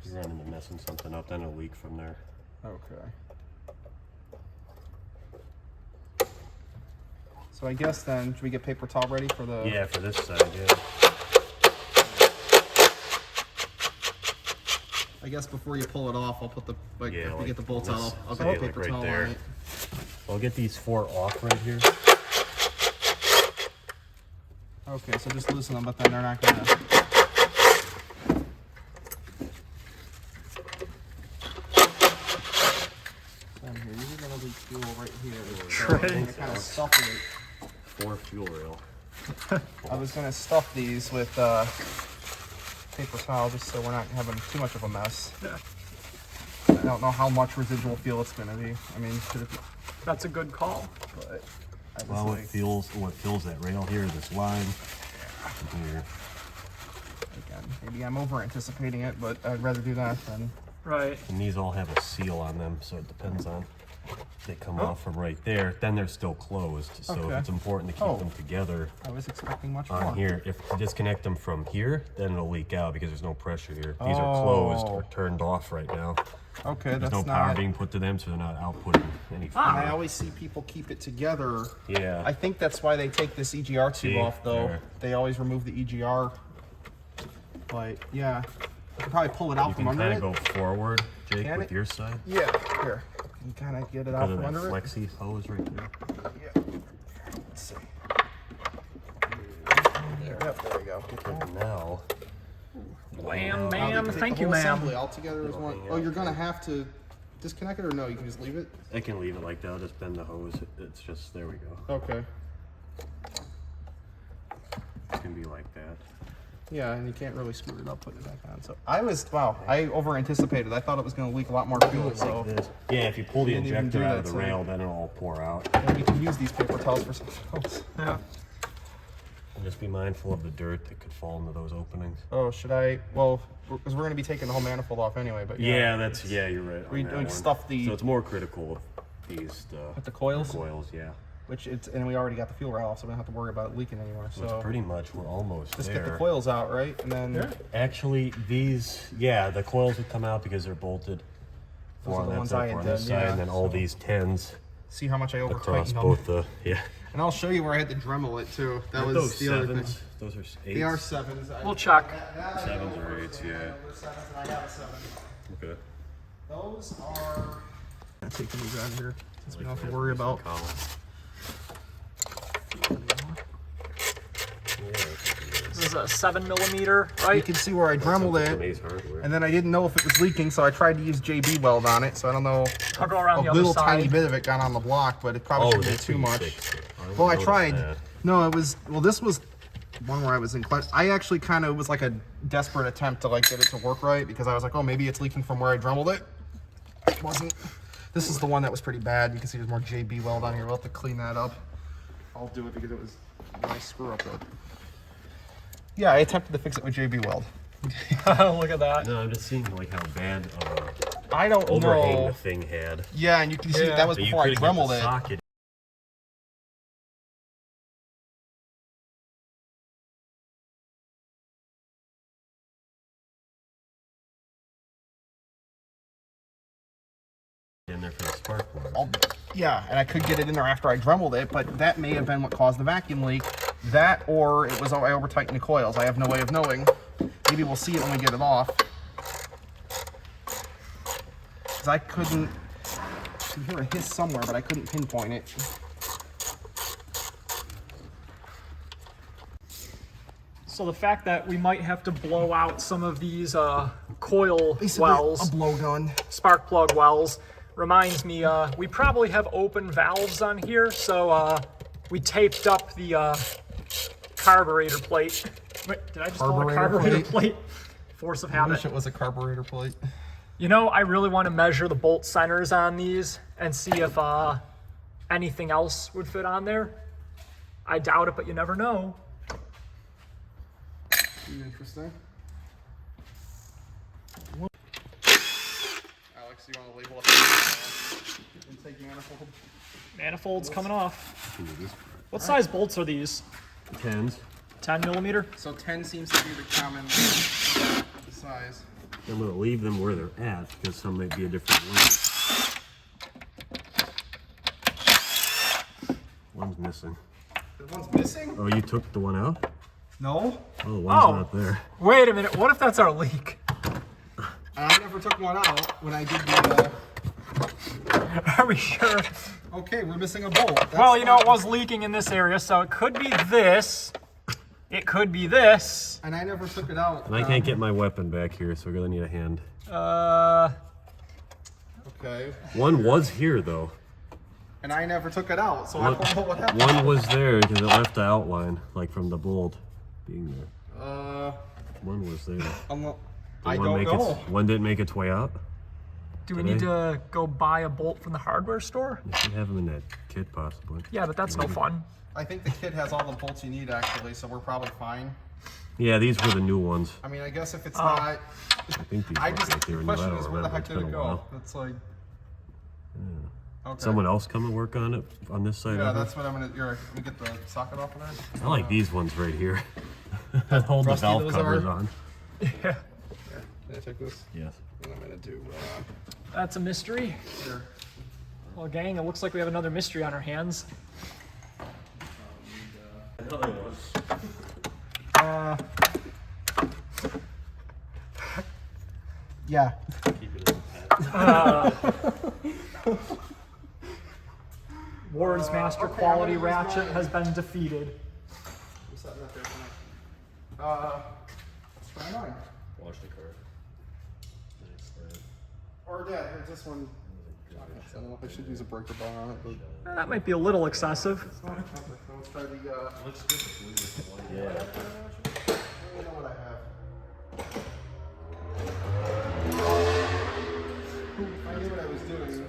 Speaker 3: You run into messing something up, then it'll leak from there.
Speaker 2: Okay. So I guess then, should we get paper towel ready for the?
Speaker 3: Yeah, for this side, yeah.
Speaker 2: I guess before you pull it off, I'll put the like
Speaker 3: Yeah,
Speaker 2: if we
Speaker 3: like
Speaker 2: get the bolts out,
Speaker 3: this,
Speaker 2: I'll
Speaker 3: say,
Speaker 2: get
Speaker 3: like,
Speaker 2: the paper
Speaker 3: right
Speaker 2: towel
Speaker 3: there.
Speaker 2: on it.
Speaker 3: I'll get these 4 off right here.
Speaker 2: Okay, so just loosen them, but then they're not gonna. Down here, you're gonna leak fuel right here. So I'm gonna kind of stuff it.
Speaker 3: 4 fuel rail.
Speaker 2: I was gonna stuff these with paper towel just so we're not having too much of a mess.
Speaker 1: Yeah.
Speaker 2: I don't know how much residual fuel it's gonna be. I mean, should it be,
Speaker 1: That's a good call.
Speaker 2: but I was
Speaker 3: Well,
Speaker 2: like,
Speaker 3: what fills that rail here, this line, here.
Speaker 2: again, maybe I'm over anticipating it, but I'd rather do that than.
Speaker 1: Right.
Speaker 3: And these all have a seal on them, so it depends on. They come
Speaker 2: Oh.
Speaker 3: off from right there, then they're still closed. So
Speaker 2: Okay.
Speaker 3: if it's important to keep
Speaker 2: Oh.
Speaker 3: them together
Speaker 2: I was expecting much more.
Speaker 3: on here, if you disconnect them from here, then it'll leak out because there's no pressure here. These are closed or
Speaker 2: Oh.
Speaker 3: turned off right now.
Speaker 2: Okay,
Speaker 3: There's
Speaker 2: that's
Speaker 3: no power
Speaker 2: not.
Speaker 3: being put to them, so they're not outputting any
Speaker 2: And I
Speaker 3: fuel.
Speaker 2: always see people keep it together.
Speaker 3: Yeah.
Speaker 2: I think that's why they take this EGR tube
Speaker 3: See?
Speaker 2: off, though.
Speaker 3: There.
Speaker 2: They always remove the EGR. But yeah, you can probably pull it out
Speaker 3: You
Speaker 2: from
Speaker 3: can
Speaker 2: under
Speaker 3: kind
Speaker 2: it.
Speaker 3: of go forward, Jake,
Speaker 2: Can
Speaker 3: with
Speaker 2: it?
Speaker 3: your side.
Speaker 2: Yeah, here. You can kind of get it out
Speaker 3: Because of
Speaker 2: from
Speaker 3: that
Speaker 2: under it.
Speaker 3: flexi hose right there.
Speaker 2: Yeah. Let's see. There, yep, there we go. Get that.
Speaker 3: And now,
Speaker 1: Wham,
Speaker 2: Now,
Speaker 1: bam.
Speaker 2: take the
Speaker 1: Thank you,
Speaker 2: whole
Speaker 1: ma'am.
Speaker 2: assembly all together as one. Oh, you're gonna have to. disconnect it or no? You can just leave it?
Speaker 3: I can leave it like that. I'll just bend the hose. It's just, there we go.
Speaker 2: Okay.
Speaker 3: It can be like that.
Speaker 2: Yeah, and you can't really screw it up, putting it back on. So I over anticipated. I thought it was going to leak a lot more fuel. So
Speaker 3: Like this. Yeah, if you pull the
Speaker 2: didn't even
Speaker 3: injector
Speaker 2: do
Speaker 3: out
Speaker 2: that,
Speaker 3: of the
Speaker 2: so-
Speaker 3: rail, then it'll all pour out.
Speaker 2: yeah, we can use these paper towels for something else.
Speaker 1: Yeah.
Speaker 3: And just be mindful of the dirt that could fall into those openings.
Speaker 2: Oh, should I? Well, because we're going to be taking the whole manifold off anyway. But
Speaker 3: Yeah, you're right. on
Speaker 2: We
Speaker 3: that
Speaker 2: don't
Speaker 3: one.
Speaker 2: stuff the-
Speaker 3: So it's more critical of these
Speaker 2: with the coils,
Speaker 3: coils, yeah.
Speaker 2: and we already got the fuel rail off, so we don't have to worry about it leaking anymore.
Speaker 3: So
Speaker 2: So
Speaker 3: it's pretty much, we're almost
Speaker 2: just
Speaker 3: there.
Speaker 2: get the coils out, right? And then
Speaker 1: Yeah.
Speaker 3: Actually, these, yeah, the coils would come out because they're bolted.
Speaker 2: Those
Speaker 3: Four
Speaker 2: are
Speaker 3: on
Speaker 2: the
Speaker 3: that
Speaker 2: ones
Speaker 3: side,
Speaker 2: I
Speaker 3: four on
Speaker 2: had
Speaker 3: this
Speaker 2: done,
Speaker 3: side,
Speaker 2: yeah,
Speaker 3: and then all
Speaker 2: so-
Speaker 3: these 10s
Speaker 2: see how much I over
Speaker 3: across
Speaker 2: tightened them.
Speaker 3: both the, yeah.
Speaker 2: And I'll show you where I had to Dremel it too. That was
Speaker 3: Those
Speaker 2: the other thing.
Speaker 3: sevens, those are 8s.
Speaker 2: They are 7s.
Speaker 1: We'll check.
Speaker 3: Sevens or 8s, yeah.
Speaker 2: Those 7s, and I have a 7.
Speaker 3: Okay.
Speaker 2: Those are. I'm taking these out of here since we don't have to worry about.
Speaker 1: This is a 7mm,
Speaker 2: You
Speaker 1: right?
Speaker 2: can see where I dremeled it, and then I didn't know if it was leaking, so I tried to use JB weld on it. So I don't know.
Speaker 1: I'll go around
Speaker 2: A
Speaker 1: the other
Speaker 2: little
Speaker 1: side.
Speaker 2: tiny bit of it got on the block, but it probably
Speaker 3: Oh,
Speaker 2: shouldn't be
Speaker 3: that's
Speaker 2: too
Speaker 3: what you
Speaker 2: much.
Speaker 3: fixed it. didn't
Speaker 2: Well, I
Speaker 3: notice
Speaker 2: tried.
Speaker 3: that.
Speaker 2: No, it was. Well, this was one where I was in class. I actually kind of was like a desperate attempt to like get it to work right because I was like, oh, maybe it's leaking from where I dremeled it. It wasn't. This is the one that was pretty bad. You can see there's more JB weld on here. We'll have to clean that up. I'll do it because it was a nice screw up there. Yeah, I attempted to fix it with JB weld.
Speaker 1: Look at that.
Speaker 3: No, I'm just seeing like how bad of a
Speaker 2: I don't
Speaker 3: overhang
Speaker 2: know.
Speaker 3: the thing had.
Speaker 2: Yeah, and you can see
Speaker 1: Yeah.
Speaker 2: that was
Speaker 3: So you
Speaker 2: before I
Speaker 3: couldn't get
Speaker 2: dremeled
Speaker 3: the
Speaker 2: it.
Speaker 3: socket in there for the spark plug.
Speaker 2: Yeah, and I could get it in there after I dremeled it, but that may have been what caused the vacuum leak. That, or it was I over tightened the coils. I have no way of knowing. Maybe we'll see it when we get it off. Because I couldn't. I could hear a hiss somewhere, but I couldn't pinpoint it.
Speaker 1: So the fact that we might have to blow out some of these coil
Speaker 2: Basically,
Speaker 1: wells,
Speaker 2: a blowgun.
Speaker 1: spark plug wells, reminds me we probably have open valves on here, so we taped up the carburetor plate. Wait, did I just call it a
Speaker 2: Carburetor
Speaker 1: carburetor
Speaker 2: plate?
Speaker 1: plate? Force of
Speaker 2: I
Speaker 1: habit.
Speaker 2: wish it was a carburetor plate.
Speaker 1: You know, I really want to measure the bolt centers on these and see if anything else would fit on there. I doubt it, but you never know.
Speaker 2: Interesting. Alex, you want to label it? Intake manifold.
Speaker 1: Manifold's coming off. What size bolts are these?
Speaker 3: 10s.
Speaker 1: 10mm?
Speaker 2: So 10 seems to be the common size.
Speaker 3: I'm gonna leave them where they're at because some might be a different length. One's missing.
Speaker 2: The one's missing?
Speaker 3: Oh, you took the one out?
Speaker 2: No.
Speaker 3: Oh, the one's
Speaker 1: Oh.
Speaker 3: not there.
Speaker 1: Wait a minute, what if that's our leak?
Speaker 2: I never took one out when I did the.
Speaker 1: Are we sure?
Speaker 2: Okay, we're missing a bolt. That's
Speaker 1: Well, you know, it
Speaker 2: fine.
Speaker 1: was leaking in this area, so it could be this. It could be this.
Speaker 2: And I never took it out.
Speaker 3: And I can't get my weapon back here, so we're gonna need a hand.
Speaker 2: Okay.
Speaker 3: One was here though.
Speaker 2: And I never took it out, so I
Speaker 3: One,
Speaker 2: don't know what happened.
Speaker 3: one was there because it left the outline, like from the bolt being there. One was there.
Speaker 2: I
Speaker 3: Did
Speaker 2: don't know.
Speaker 3: One didn't make its way out.
Speaker 1: Do we
Speaker 3: Today?
Speaker 1: need to go buy a bolt from the hardware store?
Speaker 3: You should have them in that kit possibly.
Speaker 1: Yeah, but that's no fun.
Speaker 2: I think the kit has all the bolts you need actually, so we're probably fine.
Speaker 3: Yeah, these were the new ones.
Speaker 2: I mean, I guess if it's not,
Speaker 3: I think these
Speaker 2: I
Speaker 3: look
Speaker 2: just
Speaker 3: like they
Speaker 2: the
Speaker 3: were new. I
Speaker 2: question
Speaker 3: don't
Speaker 2: is where the
Speaker 3: remember.
Speaker 2: heck
Speaker 3: It's
Speaker 2: did
Speaker 3: been
Speaker 2: it
Speaker 3: a
Speaker 2: go?
Speaker 3: while.
Speaker 2: It's like. Okay.
Speaker 3: Someone else come and work on it on this side.
Speaker 2: Yeah,
Speaker 3: of it?
Speaker 2: that's what I'm gonna. Let me get the socket off of that.
Speaker 3: I like these ones right here. that hold the
Speaker 2: Rusty
Speaker 3: valve
Speaker 2: those
Speaker 3: covers
Speaker 2: are.
Speaker 3: on.
Speaker 1: Yeah.
Speaker 2: Can I take this?
Speaker 3: Yes.
Speaker 2: And I'm gonna do.
Speaker 1: That's a mystery.
Speaker 2: Here.
Speaker 1: Well, gang, it looks like we have another mystery on our hands.
Speaker 3: Another one.
Speaker 2: Yeah.
Speaker 3: Keep it in the pad.
Speaker 1: Ward's Master Quality Ratchet has been defeated.
Speaker 2: I'm setting that there tonight. Let's try mine.
Speaker 3: Wash the car. Nice.
Speaker 2: Or yeah, here's this one. I don't know if I should use a breaker bar on it, but
Speaker 1: That might be a little excessive.
Speaker 2: let's try the.
Speaker 4: Looks good to blue with the white.
Speaker 3: Yeah.
Speaker 2: I know what I have. If I knew what I was doing,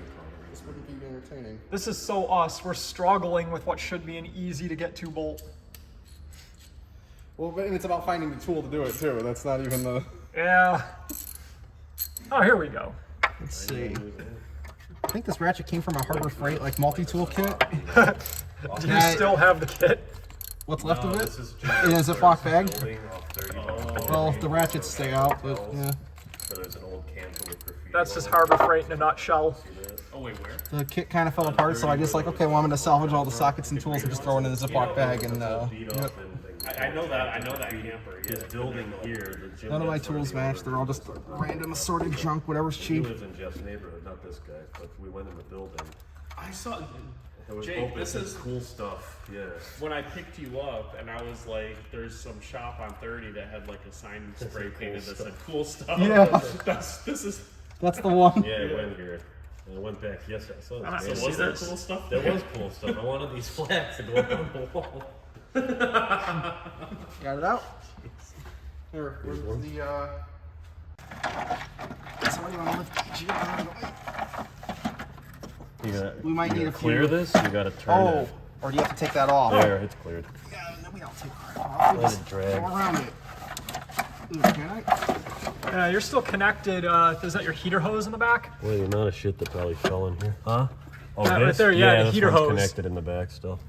Speaker 2: this wouldn't be entertaining.
Speaker 1: This is so us. We're struggling with what should be an easy to get to bolt.
Speaker 2: Well, but it's about finding the tool to do it too. That's not even the.
Speaker 1: Yeah. Oh, here we go.
Speaker 2: Let's see. I think this ratchet came from a Harbor Freight like multi-tool kit.
Speaker 1: Do you still have the kit?
Speaker 2: What's left of it?
Speaker 3: This is
Speaker 2: In a Ziploc bag.
Speaker 3: building of 30
Speaker 2: Well, the ratchets stay out, but yeah.
Speaker 3: So there's an old cantle with graffiti.
Speaker 1: That's just Harbor Freight in a nutshell.
Speaker 4: Oh wait, where?
Speaker 2: The kit kind of fell apart, so I just like, okay, well, I'm going to salvage all the sockets and tools and just throw it in the Ziploc bag. And yep.
Speaker 4: I know that. I know that camper.
Speaker 3: His building here, the gym
Speaker 2: None of my
Speaker 3: that's
Speaker 2: tools
Speaker 3: already
Speaker 2: match. They're all just random assorted junk, whatever's
Speaker 3: He
Speaker 2: cheap.
Speaker 3: lives in Jeff's neighborhood, not this guy, but we went in the building.
Speaker 4: I saw.
Speaker 3: It was
Speaker 4: Jake,
Speaker 3: open
Speaker 4: this
Speaker 3: to
Speaker 4: is
Speaker 3: cool stuff. Yeah.
Speaker 4: when I picked you up, and I was like, "There's some shop on 30 that had like a sign spray
Speaker 3: cool
Speaker 4: painted that said
Speaker 3: stuff.
Speaker 4: cool stuff."
Speaker 2: Yeah.
Speaker 4: This is.
Speaker 2: That's the one.
Speaker 3: Yeah, I went here. And I went back yesterday. I saw
Speaker 1: I'm not
Speaker 3: this.
Speaker 1: gonna
Speaker 3: man.
Speaker 1: see
Speaker 4: Was there
Speaker 1: this.
Speaker 4: cool stuff?
Speaker 3: There was cool stuff. I wanted these flags to go up on the wall.
Speaker 2: Got it out. Here, where's the somebody want to lift the Jeep out of the way?
Speaker 3: You gotta,
Speaker 2: We might
Speaker 3: you
Speaker 2: need
Speaker 3: gotta
Speaker 2: a
Speaker 3: clear
Speaker 2: few.
Speaker 3: this. You gotta turn
Speaker 2: Oh,
Speaker 3: it.
Speaker 2: or do you have to take that off?
Speaker 3: There, it's cleared.
Speaker 2: Yeah, no, we don't take that off. We
Speaker 3: Let
Speaker 2: just
Speaker 3: it drag.
Speaker 2: go around it. Ooh, can I?
Speaker 1: You're still connected. Is that your heater hose in the back?
Speaker 3: Boy, the amount of shit that probably fell in here. Huh? Oh,
Speaker 1: That right there, yeah, the
Speaker 3: this
Speaker 1: heater
Speaker 3: one's
Speaker 1: hose.
Speaker 3: connected in the back still.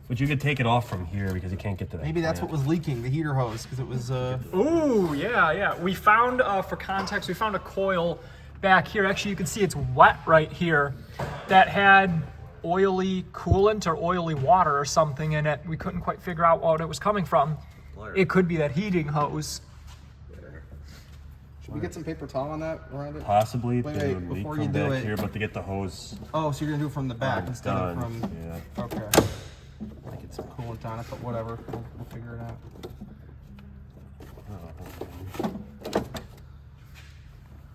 Speaker 3: But you could take it off from here because you can't get to that.
Speaker 2: Maybe that's what
Speaker 3: clamp.
Speaker 2: was leaking, the heater hose, because it was.
Speaker 1: Ooh, yeah. We found, for context, we found a coil back here. Actually, you can see it's wet right here that had oily coolant or oily water or something in it. We couldn't quite figure out what it was coming from. It could be that heating hose.
Speaker 2: Should we get some paper towel on that around it?
Speaker 3: Possibly.
Speaker 2: Wait,
Speaker 3: they would leak
Speaker 2: before
Speaker 3: from
Speaker 2: you do
Speaker 3: back
Speaker 2: it-
Speaker 3: here, but to get the hose
Speaker 2: Oh, so you're gonna do it from the back instead
Speaker 3: done.
Speaker 2: of from.
Speaker 3: Yeah.
Speaker 2: Okay. I get some coolant on it, but whatever. We'll figure it out.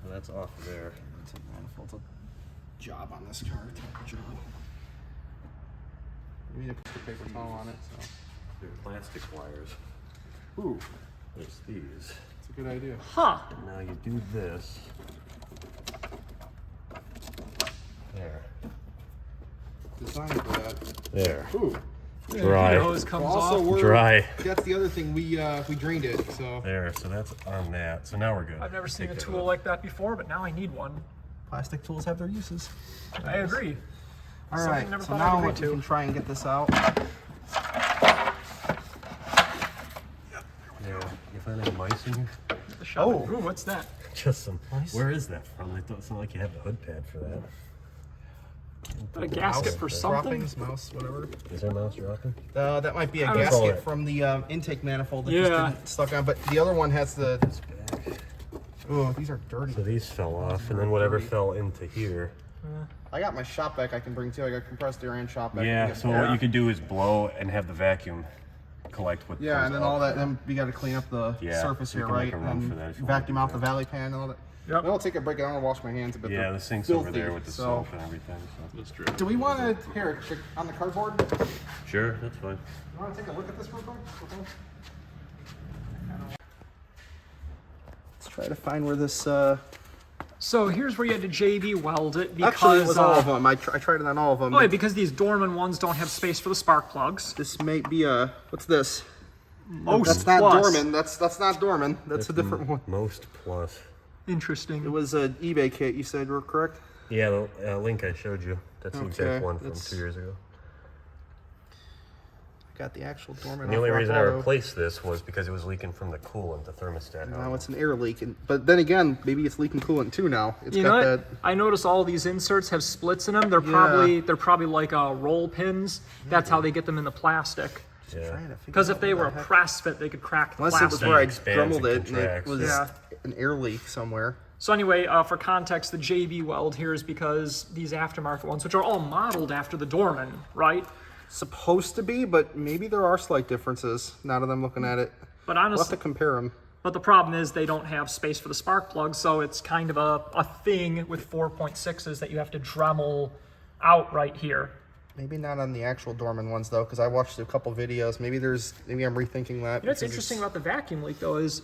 Speaker 3: Well, that's off there.
Speaker 2: It's a manifold's a job on this car. Type of job. We need to put the paper towel on it. So.
Speaker 3: They're plastic wires.
Speaker 2: Ooh,
Speaker 3: There's these.
Speaker 2: it's a good idea.
Speaker 1: Huh.
Speaker 3: And now you do this. There.
Speaker 2: Designed for that.
Speaker 3: There.
Speaker 2: Ooh.
Speaker 1: The
Speaker 3: Dry.
Speaker 1: heater hose comes
Speaker 2: Also,
Speaker 1: off.
Speaker 2: we're
Speaker 3: Dry.
Speaker 2: That's the other thing. We drained it. So
Speaker 3: There. So that's on that. So now we're good.
Speaker 1: I've never seen a
Speaker 3: Take that
Speaker 1: tool
Speaker 3: off.
Speaker 1: like that before, but now I need one.
Speaker 2: plastic tools have their uses.
Speaker 1: I agree.
Speaker 2: All
Speaker 1: Something
Speaker 2: right.
Speaker 1: never
Speaker 2: So
Speaker 1: thought I'd
Speaker 2: now
Speaker 1: agree
Speaker 2: we
Speaker 1: to.
Speaker 2: can try and get this out.
Speaker 3: Yeah. You find any mice in here?
Speaker 1: The shove it. Ooh, what's that?
Speaker 3: Just some. Where is that from? It's not like you have the hood pad for that.
Speaker 1: Is that a gasket for something?
Speaker 2: Droppings, mouse, whatever.
Speaker 3: Is there a mouse dropping?
Speaker 2: That might be a
Speaker 1: I would
Speaker 3: call
Speaker 2: gasket
Speaker 3: it.
Speaker 2: from the intake manifold that
Speaker 1: Yeah.
Speaker 2: just didn't stuck on. But the other one has the. Oh, these are dirty.
Speaker 3: So these fell off, and then whatever fell into here.
Speaker 2: I got my shop vac I can bring too. I got compressed air and shop vac.
Speaker 3: Yeah. So what you could do is blow and have the vacuum collect what.
Speaker 2: Yeah,
Speaker 3: comes
Speaker 2: and then
Speaker 3: up.
Speaker 2: all that. Then we got to clean up the
Speaker 3: Yeah,
Speaker 2: surface
Speaker 3: we
Speaker 2: here,
Speaker 3: can
Speaker 2: right?
Speaker 3: make a run
Speaker 2: And
Speaker 3: for that if you
Speaker 2: vacuum
Speaker 3: want
Speaker 2: out
Speaker 3: to.
Speaker 2: the valley pan and all that.
Speaker 1: Yep.
Speaker 2: Then I'll take a break. I don't want to wash my hands a bit.
Speaker 3: Yeah,
Speaker 2: they're
Speaker 3: the sink's over there
Speaker 2: filthy,
Speaker 3: with the
Speaker 2: so-
Speaker 3: soap and everything. So.
Speaker 4: That's true.
Speaker 2: Do we want to here on the cardboard? You
Speaker 3: Sure, that's fine.
Speaker 2: want to take a look at this real quick? Let's try to find where this.
Speaker 1: So here's where you had to JB weld it because
Speaker 2: Actually, it was all of them. I tried it on all of them.
Speaker 1: oh, yeah, because these Dorman ones don't have space for the spark plugs.
Speaker 2: This may be a. What's this?
Speaker 1: Most
Speaker 2: That's not
Speaker 1: plus.
Speaker 2: Dorman. That's not Dorman. That's a different one.
Speaker 3: MostPlus.
Speaker 2: It
Speaker 1: Interesting.
Speaker 2: was an eBay kit. You said we're correct.
Speaker 3: Yeah, the link I showed you. That's the
Speaker 2: Okay,
Speaker 3: exact one from
Speaker 2: that's-
Speaker 3: 2 years ago.
Speaker 2: Got the actual Dorman.
Speaker 3: And the only
Speaker 2: off
Speaker 3: reason I
Speaker 2: Rock Auto.
Speaker 3: replaced this was because it was leaking from the coolant, the thermostat.
Speaker 2: Now it's an air leak, but then again, maybe it's leaking coolant too now. It's
Speaker 1: You know
Speaker 2: got
Speaker 1: what?
Speaker 2: that.
Speaker 1: I notice all these inserts have splits in them. They're probably like roll pins. That's how they get them in the plastic.
Speaker 3: Yeah.
Speaker 1: Because if they were a press fit, they could crack the
Speaker 2: Unless it was
Speaker 1: plastic.
Speaker 2: where I
Speaker 3: expands
Speaker 2: drummeled
Speaker 3: and
Speaker 2: it and it
Speaker 3: contracts.
Speaker 2: was
Speaker 1: Yeah.
Speaker 2: an air leak somewhere.
Speaker 1: So anyway, for context, the JB weld here is because these aftermarket ones, which are all modeled after the Dorman, right?
Speaker 2: Supposed to be, but maybe there are slight differences. Now that I'm looking at it,
Speaker 1: But
Speaker 2: we'll have to
Speaker 1: honestly,
Speaker 2: compare them.
Speaker 1: But the problem is they don't have space for the spark plug, so it's kind of a thing with 4.6s that you have to Dremel out right here.
Speaker 2: Maybe not on the actual Dorman ones though, because I watched a couple videos. Maybe I'm rethinking that.
Speaker 1: You know what's interesting about the vacuum leak though is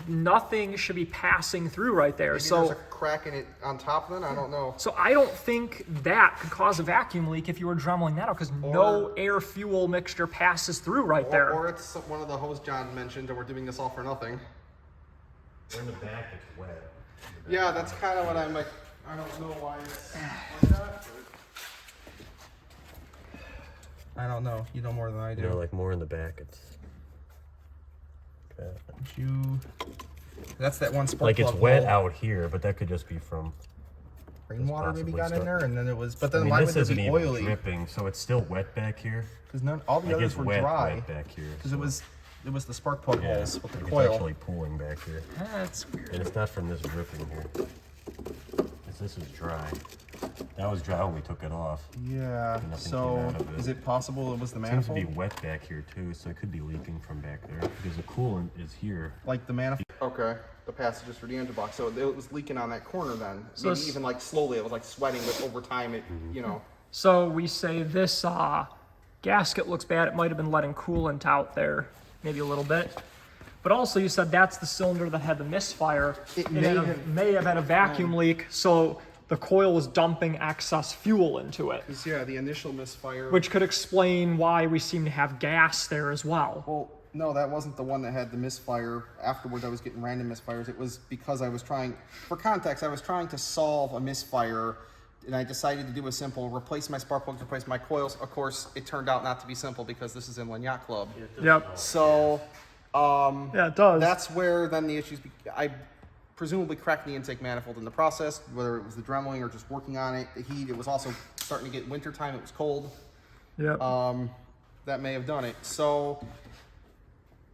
Speaker 1: nothing should be passing through right there.
Speaker 2: Maybe
Speaker 1: So
Speaker 2: there's a crack in it on top then? I don't know.
Speaker 1: So I don't think that could cause a vacuum leak if you were Dremeling that out, because no air fuel mixture passes through right there.
Speaker 2: Or it's one of the hose John mentioned, and we're doing this all for nothing.
Speaker 3: In the back, it's wet.
Speaker 2: Yeah, that's kind of what I'm like. I don't know why it's like that. But I don't know. You know more than I do.
Speaker 3: You know, like more in the back, it's.
Speaker 2: That's that one spark
Speaker 3: Like it's
Speaker 2: plug
Speaker 3: wet
Speaker 2: hole.
Speaker 3: out here, but that could just be from
Speaker 2: Rainwater maybe
Speaker 3: possibly
Speaker 2: got in
Speaker 3: stuck.
Speaker 2: there, and then it was. But then
Speaker 3: I mean,
Speaker 2: why
Speaker 3: this
Speaker 2: would it
Speaker 3: isn't
Speaker 2: be
Speaker 3: even
Speaker 2: oily?
Speaker 3: dripping, so it's still wet back here.
Speaker 2: Because all the
Speaker 3: Like
Speaker 2: others
Speaker 3: it's
Speaker 2: were
Speaker 3: wet
Speaker 2: dry.
Speaker 3: back here.
Speaker 2: Because
Speaker 3: so-
Speaker 2: it was the spark plug
Speaker 3: yeah,
Speaker 2: holes with the
Speaker 3: like
Speaker 2: coil.
Speaker 3: It's actually pooling back here,
Speaker 1: That's weird.
Speaker 3: and it's not from this dripping here. 'Cause this is dry. That was dry when we took it off.
Speaker 2: Yeah.
Speaker 3: Nothing
Speaker 2: So
Speaker 3: came out of it.
Speaker 2: is it possible it was the
Speaker 3: Seems to
Speaker 2: manifold?
Speaker 3: be wet back here too, so it could be leaking from back there because the coolant is here.
Speaker 2: Like the manifold. Okay. The passages for the engine block. So it was leaking on that corner then.
Speaker 1: So
Speaker 2: Maybe even like slowly. It was like sweating, but over time it, you know.
Speaker 1: So we say this gasket looks bad. It might have been letting coolant out there, maybe a little bit. But also you said that's the cylinder that had the misfire.
Speaker 2: It
Speaker 1: may have had a vacuum leak, so the coil was dumping excess fuel into it,
Speaker 2: Yeah, the initial misfire.
Speaker 1: which could explain why we seem to have gas there as well.
Speaker 2: Well, no, that wasn't the one that had the misfire. Afterwards, I was getting random misfires. It was because I was trying, for context, I was trying to solve a misfire, and I decided to do a simple replace my spark plugs, replace my coils. Of course, it turned out not to be simple because this is inland yacht club.
Speaker 1: Yep.
Speaker 2: So,
Speaker 1: Yeah, it does.
Speaker 2: that's where then the issues. I presumably cracked the intake manifold in the process, whether it was the dremeling or just working on it. The heat. It was also starting to get wintertime. It was cold.
Speaker 1: Yep.
Speaker 2: That may have done it. So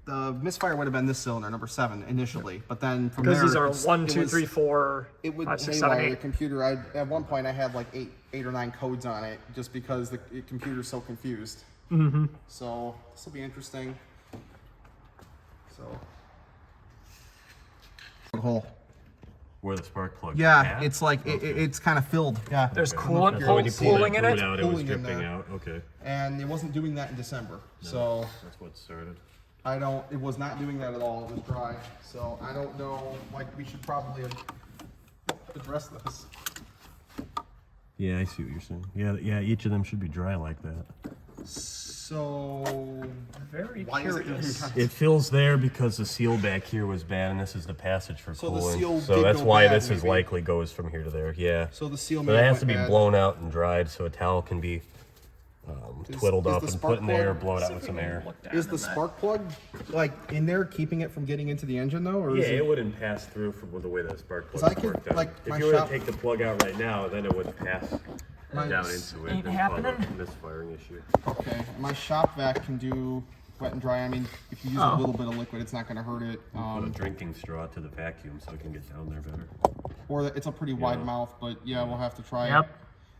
Speaker 2: the misfire would have been this cylinder, number 7, initially. But then from there,
Speaker 1: Because these are
Speaker 2: it's-
Speaker 1: 1,
Speaker 2: it
Speaker 1: 2,
Speaker 2: was-
Speaker 1: 3, 4,
Speaker 2: It would
Speaker 1: 5, 6,
Speaker 2: haywire
Speaker 1: 7,
Speaker 2: the
Speaker 1: 8.
Speaker 2: computer. At one point, I had like eight or 9 codes on it, just because the computer's so confused. Mm-hmm. So this will be interesting. So hole.
Speaker 3: Where the spark plug.
Speaker 2: Yeah,
Speaker 3: at?
Speaker 2: it's like it's kind of filled. Yeah,
Speaker 1: There's
Speaker 3: Okay.
Speaker 1: coolant
Speaker 3: So when you pull
Speaker 1: pooling
Speaker 3: that
Speaker 1: in
Speaker 3: boot
Speaker 1: it.
Speaker 3: out, it was
Speaker 2: Pooling in
Speaker 3: dripping
Speaker 2: there.
Speaker 3: out. Okay.
Speaker 2: and it wasn't doing that in December. So
Speaker 3: That's what started.
Speaker 2: it was not doing that at all. It was dry. So I don't know. Like we should probably address this.
Speaker 3: Yeah, I see what you're saying. Yeah, each of them should be dry like that.
Speaker 2: So
Speaker 1: Very
Speaker 2: why is it doing
Speaker 1: curious.
Speaker 2: that?
Speaker 3: It fills there because the seal back here was bad, and this is the passage for
Speaker 2: So the
Speaker 3: cooling.
Speaker 2: seal
Speaker 3: So
Speaker 2: did
Speaker 3: that's
Speaker 2: go
Speaker 3: why
Speaker 2: bad,
Speaker 3: this is
Speaker 2: maybe.
Speaker 3: likely goes from here to there. Yeah.
Speaker 2: So the seal.
Speaker 3: But
Speaker 2: may
Speaker 3: it
Speaker 2: have
Speaker 3: has to
Speaker 2: went
Speaker 3: be
Speaker 2: bad.
Speaker 3: blown out and dried, so a towel can be twiddled
Speaker 2: is
Speaker 3: up
Speaker 2: the
Speaker 3: and
Speaker 2: spark
Speaker 3: put in there,
Speaker 2: plug-
Speaker 3: blow it out with some air.
Speaker 2: Is the spark plug like in there, keeping it from getting into the engine though, or
Speaker 3: Yeah,
Speaker 2: is it?
Speaker 3: it wouldn't pass through from the way the spark
Speaker 2: 'Cause
Speaker 3: plug
Speaker 2: I could,
Speaker 3: worked out.
Speaker 2: like, my
Speaker 3: if you were
Speaker 2: shop-
Speaker 3: to take the plug out right now, then it would pass
Speaker 2: My-
Speaker 3: down into it
Speaker 1: Ain't
Speaker 3: and cause
Speaker 1: happening.
Speaker 3: a misfiring issue.
Speaker 2: Okay, my shop vac can do wet and dry. I mean, if you use a little bit of liquid, it's not going to hurt it.
Speaker 3: Put a drinking straw to the vacuum so it can get down there better.
Speaker 2: Or it's a pretty wide mouth, but yeah, we'll have to try
Speaker 1: Yep.
Speaker 2: it.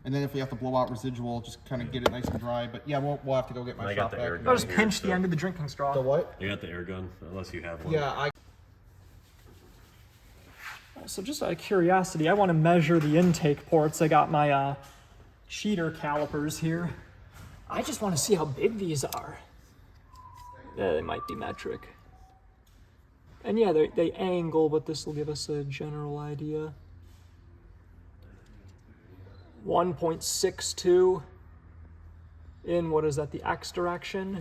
Speaker 2: And then if we have to blow out residual, just kind of get it nice and dry. But yeah, we'll have to go get my
Speaker 3: I got
Speaker 2: shop
Speaker 3: the
Speaker 2: vac.
Speaker 3: air
Speaker 1: I'll
Speaker 3: gun.
Speaker 1: just pinch the end of the drinking straw.
Speaker 2: The what?
Speaker 3: You got the air gun, unless you have one.
Speaker 2: Yeah,
Speaker 1: So just out of curiosity, I want to measure the intake ports. I got my cheater calipers here. I just want to see how big these are. Yeah, they might be metric. And yeah, they angle, but this will give us a general idea. 1.62 in, what is that, the X direction?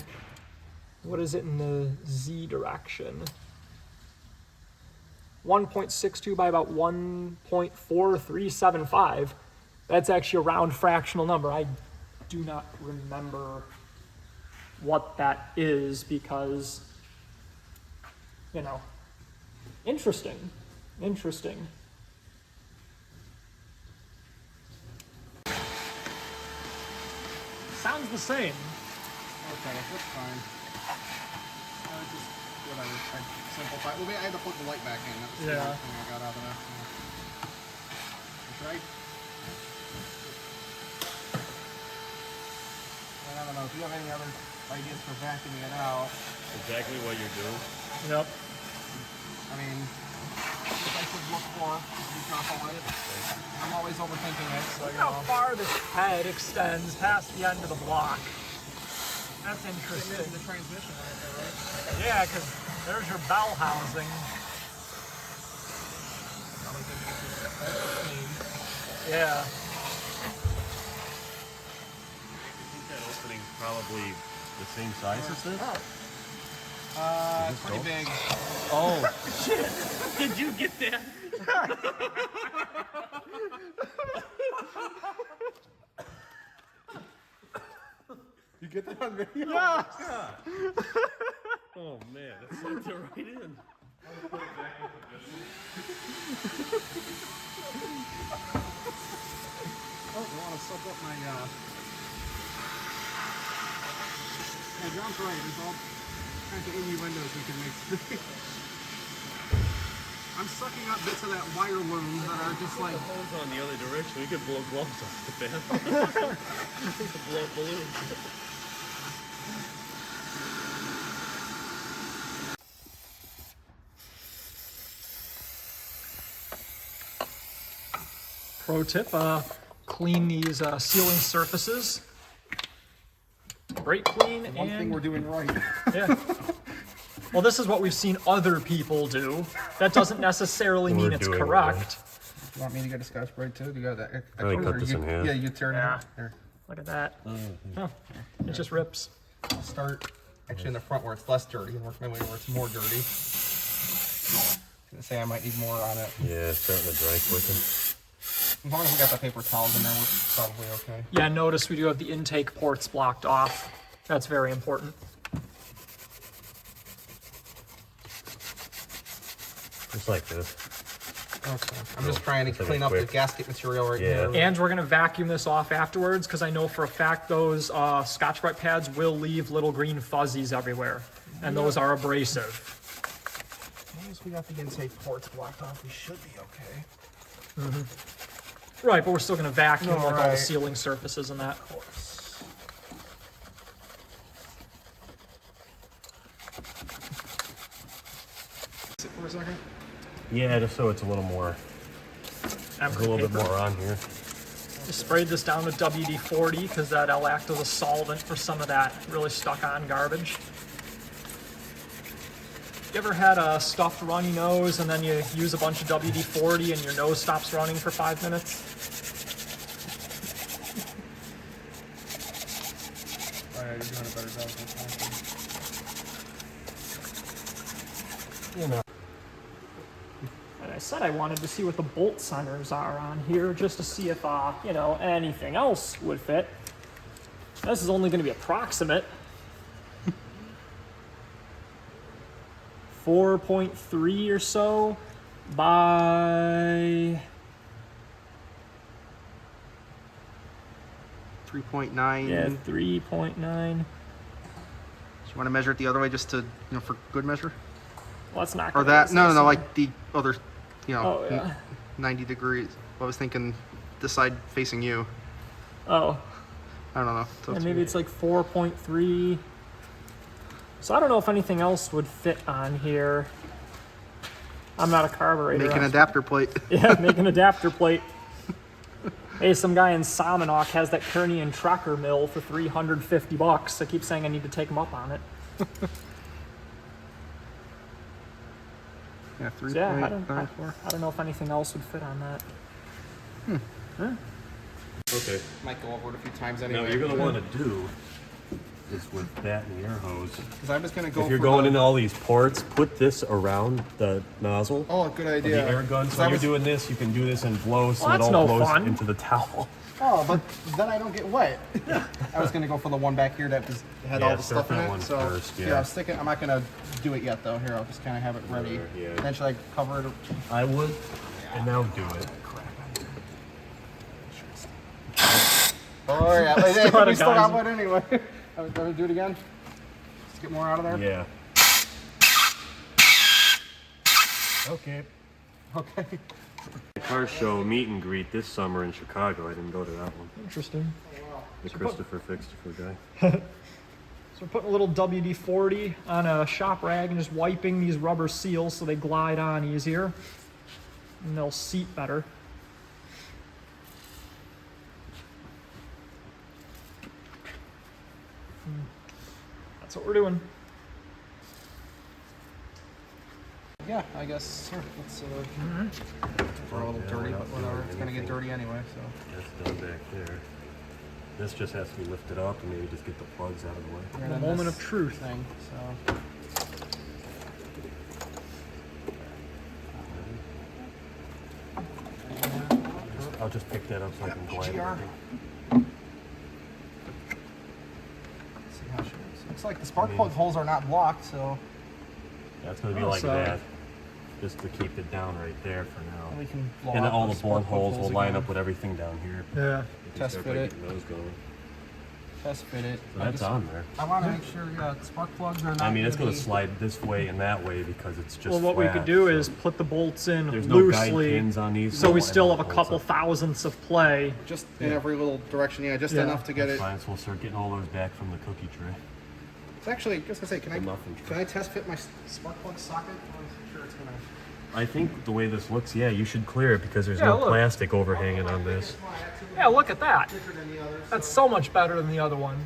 Speaker 1: What is it in the Z direction? 1.62 by about 1.4375. That's actually a round fractional number. I do not remember what that is because, interesting. Sounds the same.
Speaker 2: okay, that's fine. Just whatever. I simplify. Well, I had to plug the light back in. That was the
Speaker 1: Yeah.
Speaker 2: only thing I got out of that. That's right. And I don't know if you have any other ideas for vacuuming it out.
Speaker 3: Exactly what you're doing.
Speaker 1: Yep.
Speaker 2: I mean, if I should look for, be careful with it. I'm always overthinking it, so you
Speaker 1: How
Speaker 2: know.
Speaker 1: far this head extends past the end of the block. That's
Speaker 2: Maybe
Speaker 1: interesting.
Speaker 2: the transmission right there, right?
Speaker 1: Yeah, because there's your bell housing. Yeah.
Speaker 3: I think that opening's probably the same size as this.
Speaker 2: It's pretty big.
Speaker 3: Oh, shit! Did you get that?
Speaker 2: You get that on video?
Speaker 1: Yeah.
Speaker 3: Oh man, that sent it right in.
Speaker 2: Oh, I want to suck up my, Yeah, John's right. There's all kinds of indie windows we can make. I'm sucking up bits of that wire loom that are just like...
Speaker 3: Hose on the other direction. We could blow gloves off the fan. We could blow balloons.
Speaker 1: Pro tip, clean these ceiling surfaces. Brake clean
Speaker 2: One thing we're doing right.
Speaker 1: yeah. Well, this is what we've seen other people do. That doesn't necessarily mean
Speaker 3: We're
Speaker 1: it's
Speaker 3: doing it
Speaker 1: correct.
Speaker 2: You want me to get a Scotch Brite too? Do you got that?
Speaker 3: Probably cut this in half.
Speaker 2: Yeah, you turn
Speaker 1: Yeah.
Speaker 2: it. Here.
Speaker 1: Look at that. Oh, it just rips.
Speaker 2: I'll start actually in the front where it's less dirty and work my way where it's more dirty. I was gonna say I might need more on it.
Speaker 3: Yeah, it's starting to dry quicker.
Speaker 2: As long as we got the paper towels in there, we're probably okay.
Speaker 1: Yeah, notice we do have the intake ports blocked off. That's very important.
Speaker 3: Just like this.
Speaker 2: Okay. I'm just trying to
Speaker 3: Just like a
Speaker 2: clean up the
Speaker 3: quick-
Speaker 2: gasket material right
Speaker 3: Yeah.
Speaker 2: here.
Speaker 1: And we're gonna vacuum this off afterwards because I know for a fact those Scotch-Brite pads will leave little green fuzzies everywhere. And those are abrasive.
Speaker 2: As long as we got the intake ports blocked off, we should be okay.
Speaker 1: Right, but we're still gonna vacuum
Speaker 2: No,
Speaker 1: like all the
Speaker 2: right.
Speaker 1: ceiling surfaces and that.
Speaker 2: Sit for a second.
Speaker 3: Yeah, just so it's a little more, a little bit more on here.
Speaker 1: Just sprayed this down with WD-40 because that'll act as a solvent for some of that really stuck on garbage. You ever had a stuffed runny nose and then you use a bunch of WD-40 and your nose stops running for 5 minutes?
Speaker 2: Oh, yeah, you're doing a better job than
Speaker 3: You know.
Speaker 1: And I said I wanted to see what the bolt centers are on here just to see if, you know, anything else would fit. This is only going to be approximate. 4.3 or so by
Speaker 2: 3.9.
Speaker 1: yeah 3.9.
Speaker 2: Do you want to measure it the other way just to, for good measure?
Speaker 1: Well, that's not.
Speaker 2: Or
Speaker 1: gonna
Speaker 2: that?
Speaker 1: be
Speaker 2: No,
Speaker 1: the
Speaker 2: no,
Speaker 1: same.
Speaker 2: like the other,
Speaker 1: Oh yeah.
Speaker 2: 90 degrees. I was thinking this side facing you.
Speaker 1: Oh,
Speaker 2: I don't know. So
Speaker 1: and maybe it's like 4.3. So I don't know if anything else would fit on here. I'm not a carburetor.
Speaker 2: make an
Speaker 1: expert.
Speaker 2: adapter plate.
Speaker 1: Yeah, make an adapter plate. Hey, some guy in Salmonok has that Kearney and Trucker mill for $350. I keep saying I need to take him up on it.
Speaker 2: Yeah,
Speaker 1: So yeah, I don't
Speaker 2: 3.94.
Speaker 1: know if anything else would fit on that.
Speaker 3: Okay.
Speaker 2: Might go over it a few times
Speaker 3: Now,
Speaker 2: anyway.
Speaker 3: what you're gonna want to do is with that and the air hose.
Speaker 2: Because I was going to go
Speaker 3: If you're
Speaker 2: for
Speaker 3: going
Speaker 2: the-
Speaker 3: into all these ports, put this around the nozzle
Speaker 2: Oh, good
Speaker 3: of
Speaker 2: idea.
Speaker 3: the air gun.
Speaker 2: 'Cause
Speaker 3: So
Speaker 2: I
Speaker 3: when you're
Speaker 2: was-
Speaker 3: doing this, you can do this and blow so
Speaker 1: Well,
Speaker 3: it
Speaker 1: that's
Speaker 3: all
Speaker 1: no
Speaker 3: blows
Speaker 1: fun.
Speaker 3: into the towel.
Speaker 2: Oh, but then I don't get wet. I was gonna go for the one back here that had
Speaker 3: Yeah,
Speaker 2: all the
Speaker 3: start
Speaker 2: stuff in
Speaker 3: that
Speaker 2: it.
Speaker 3: one
Speaker 2: So
Speaker 3: first,
Speaker 2: yeah,
Speaker 3: yeah.
Speaker 2: I'll stick it. I'm not gonna do it yet though. Here, I'll just kind of have it ready.
Speaker 3: Yeah.
Speaker 2: Then should I cover it?
Speaker 3: I would, and now do it.
Speaker 2: Oh yeah, like,
Speaker 1: Still had a
Speaker 2: we still got
Speaker 1: geyser.
Speaker 2: wet anyway. I'm gonna do it again. Just get more out of there.
Speaker 3: Yeah. Okay.
Speaker 2: Okay.
Speaker 3: Car show meet and greet this summer in Chicago. I didn't go to that one.
Speaker 1: Interesting.
Speaker 3: The Christopher guy.
Speaker 1: So we're putting a little WD-40 on a shop rag and just wiping these rubber seals so they glide on easier and they'll seat better. That's what we're doing.
Speaker 2: Yeah, I guess. Sure. Let's we're a little dirty, but whatever. It's gonna get dirty anyway. So
Speaker 3: That's done back there. This just has to be lifted up and maybe just get the plugs out of the way.
Speaker 2: we're
Speaker 1: The
Speaker 2: in
Speaker 1: moment
Speaker 2: this
Speaker 1: of truth.
Speaker 2: thing. So
Speaker 3: I'll just pick that up so I can glide
Speaker 2: GR.
Speaker 3: over.
Speaker 2: see how she is. Looks like the spark plug holes are not blocked, so
Speaker 3: That's going to be
Speaker 1: Oh,
Speaker 3: like
Speaker 1: so-
Speaker 3: that. Just to keep it down right there for now.
Speaker 2: we can blow
Speaker 3: And then
Speaker 2: out
Speaker 3: all the
Speaker 2: spark
Speaker 3: blunt
Speaker 2: plug
Speaker 3: holes will line
Speaker 2: again.
Speaker 3: up with everything down here.
Speaker 1: Yeah.
Speaker 3: We can
Speaker 2: Test
Speaker 3: start
Speaker 2: fit
Speaker 3: by
Speaker 2: it.
Speaker 3: getting those going.
Speaker 2: Test fit it.
Speaker 3: So that's on there.
Speaker 2: I want to make sure spark plugs are not.
Speaker 3: I mean, it's
Speaker 2: gonna
Speaker 3: going to
Speaker 2: be-
Speaker 3: slide this way and that way because it's just
Speaker 1: Well, what we
Speaker 3: flat,
Speaker 1: could do
Speaker 3: so
Speaker 1: is put the bolts in
Speaker 3: there's no guide
Speaker 1: loosely,
Speaker 3: pins on these.
Speaker 1: so we
Speaker 3: no
Speaker 1: still have a
Speaker 3: bolts
Speaker 1: couple
Speaker 3: up.
Speaker 1: thousandths of play.
Speaker 2: just in every little direction. Yeah, just
Speaker 1: Yeah.
Speaker 2: enough to get
Speaker 3: That's
Speaker 2: it.
Speaker 3: fine, so we'll start getting all those back from the cookie tray.
Speaker 2: It's actually just gonna say, can
Speaker 3: The muffin tray.
Speaker 2: I test fit my spark plug socket? I'm sure it's gonna.
Speaker 3: I think the way this looks, yeah, you should clear it because there's
Speaker 1: Yeah,
Speaker 3: no
Speaker 1: look.
Speaker 3: plastic overhanging on this.
Speaker 1: Yeah, look at that.
Speaker 2: Thicker than the others.
Speaker 1: That's so much better than the other one.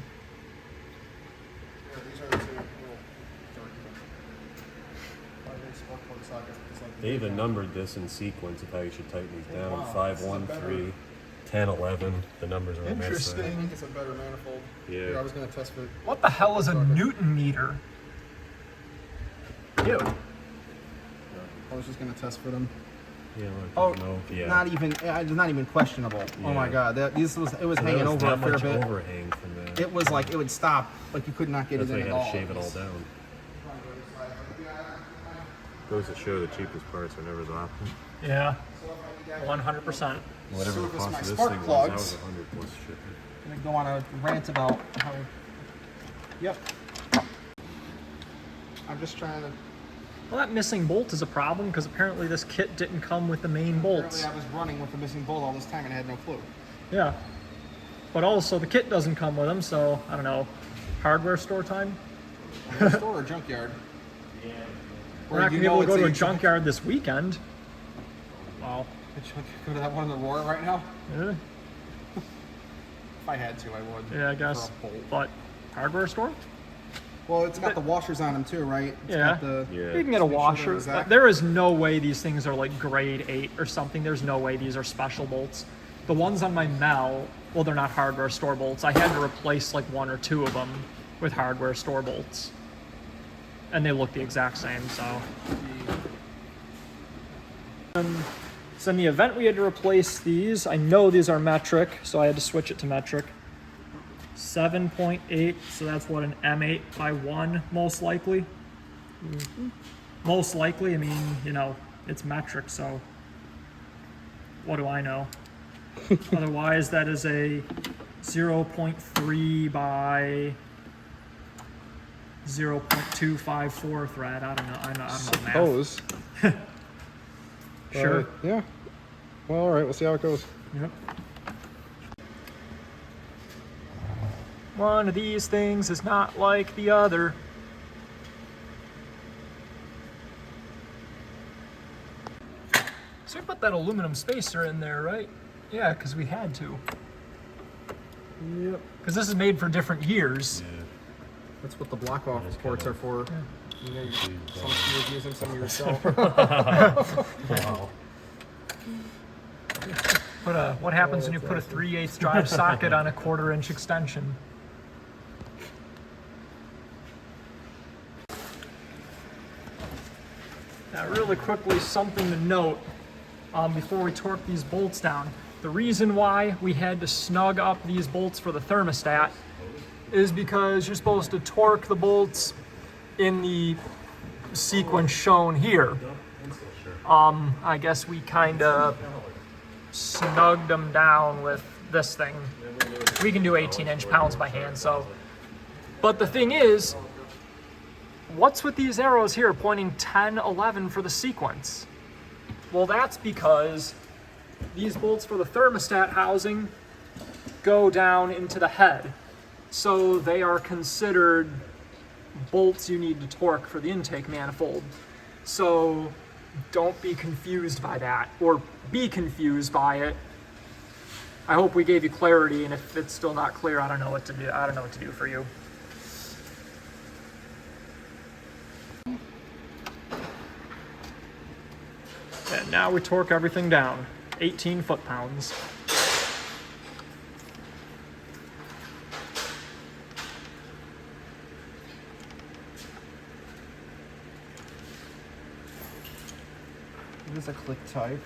Speaker 2: Yeah, these are the two little dirty spark plug sockets. It's like
Speaker 3: They even numbered this in sequence of how you should tighten these down. 5, 1, 3, 10, 11. The numbers are on that
Speaker 2: I
Speaker 1: Interesting.
Speaker 3: side.
Speaker 2: think it's a better manifold.
Speaker 3: Yeah.
Speaker 2: Here, I was gonna test fit.
Speaker 1: What the hell is a Newton meter? Ew.
Speaker 2: I was just gonna test fit them.
Speaker 3: Yeah, like,
Speaker 2: Oh,
Speaker 3: no, yeah.
Speaker 2: not even. It's not even questionable. Oh my
Speaker 3: Yeah.
Speaker 2: god, it was
Speaker 3: So
Speaker 2: hanging
Speaker 3: there was
Speaker 2: over a
Speaker 3: not
Speaker 2: fair
Speaker 3: much
Speaker 2: bit.
Speaker 3: overhang from that.
Speaker 2: It was like it would stop, like you could not get
Speaker 3: That's
Speaker 2: it
Speaker 3: why
Speaker 2: in
Speaker 3: you
Speaker 2: at
Speaker 3: had
Speaker 2: all.
Speaker 3: to shave it all down. Goes to show the cheapest parts are never the option.
Speaker 1: Yeah, 100%.
Speaker 3: Whatever the
Speaker 2: Service
Speaker 3: cost
Speaker 2: my
Speaker 3: of this
Speaker 2: spark
Speaker 3: thing
Speaker 2: plugs.
Speaker 3: was, that was 100 plus shipping.
Speaker 2: I'm gonna go on a rant about how. Yep. I'm just trying to.
Speaker 1: Well, that missing bolt is a problem because apparently this kit didn't come with the main bolts.
Speaker 2: Apparently, I was running with the missing bolt all this time and I had no clue.
Speaker 1: Yeah. But also, the kit doesn't come with them, so I don't know. Hardware store time?
Speaker 2: Store or junkyard?
Speaker 1: We're not going to be able to go to a junkyard this weekend. Wow.
Speaker 2: Go to that one in the Roar right now?
Speaker 1: Yeah,
Speaker 2: If I had to, I would.
Speaker 1: yeah I guess.
Speaker 2: For a bolt.
Speaker 1: But hardware store?
Speaker 2: Well, it's got the washers on them too, right? It's
Speaker 1: Yeah.
Speaker 2: got the,
Speaker 3: Yeah.
Speaker 1: You can get a
Speaker 2: Make sure
Speaker 1: washer.
Speaker 2: they're exact.
Speaker 1: There is no way these things are like grade 8 or something. There's no way these are special bolts. The ones on my Mel, well, they're not hardware store bolts. I had to replace like 1 or 2 of them with hardware store bolts. And they look the exact same, so. So in the event we had to replace these, I know these are metric, so I had to switch it to metric. 7.8, so that's what, an M8 by 1, most likely. Most likely, I mean, you know, it's metric, so what do I know? Otherwise, that is a 0.3 by 0.254 thread. I don't know. I don't know math.
Speaker 2: Suppose.
Speaker 1: Sure.
Speaker 2: Yeah. Well, all right. We'll see how it goes.
Speaker 1: Yep. One of these things is not like the other. So we put that aluminum spacer in there, right? Yeah, because we had to.
Speaker 2: Yep.
Speaker 1: Because this is made for different years.
Speaker 3: Yeah.
Speaker 2: That's what the block off ports are for. You know, some you use them, some yourself.
Speaker 3: Wow.
Speaker 1: What happens when you put a 3/8 drive socket on a 1/4 inch extension? Now, really quickly, something to note before we torque these bolts down. The reason why we had to snug up these bolts for the thermostat is because you're supposed to torque the bolts in the sequence shown here. I guess we kind of snugged them down with this thing. We can do 18 inch-pounds by hand, so. But the thing is, what's with these arrows here pointing 10, 11 for the sequence? Well, that's because these bolts for the thermostat housing go down into the head. So they are considered bolts you need to torque for the intake manifold. So don't be confused by that, or be confused by it. I hope we gave you clarity, and if it's still not clear, I don't know what to do. I don't know what to do for you. And now we torque everything down. 18 foot-pounds.
Speaker 2: It is a click type.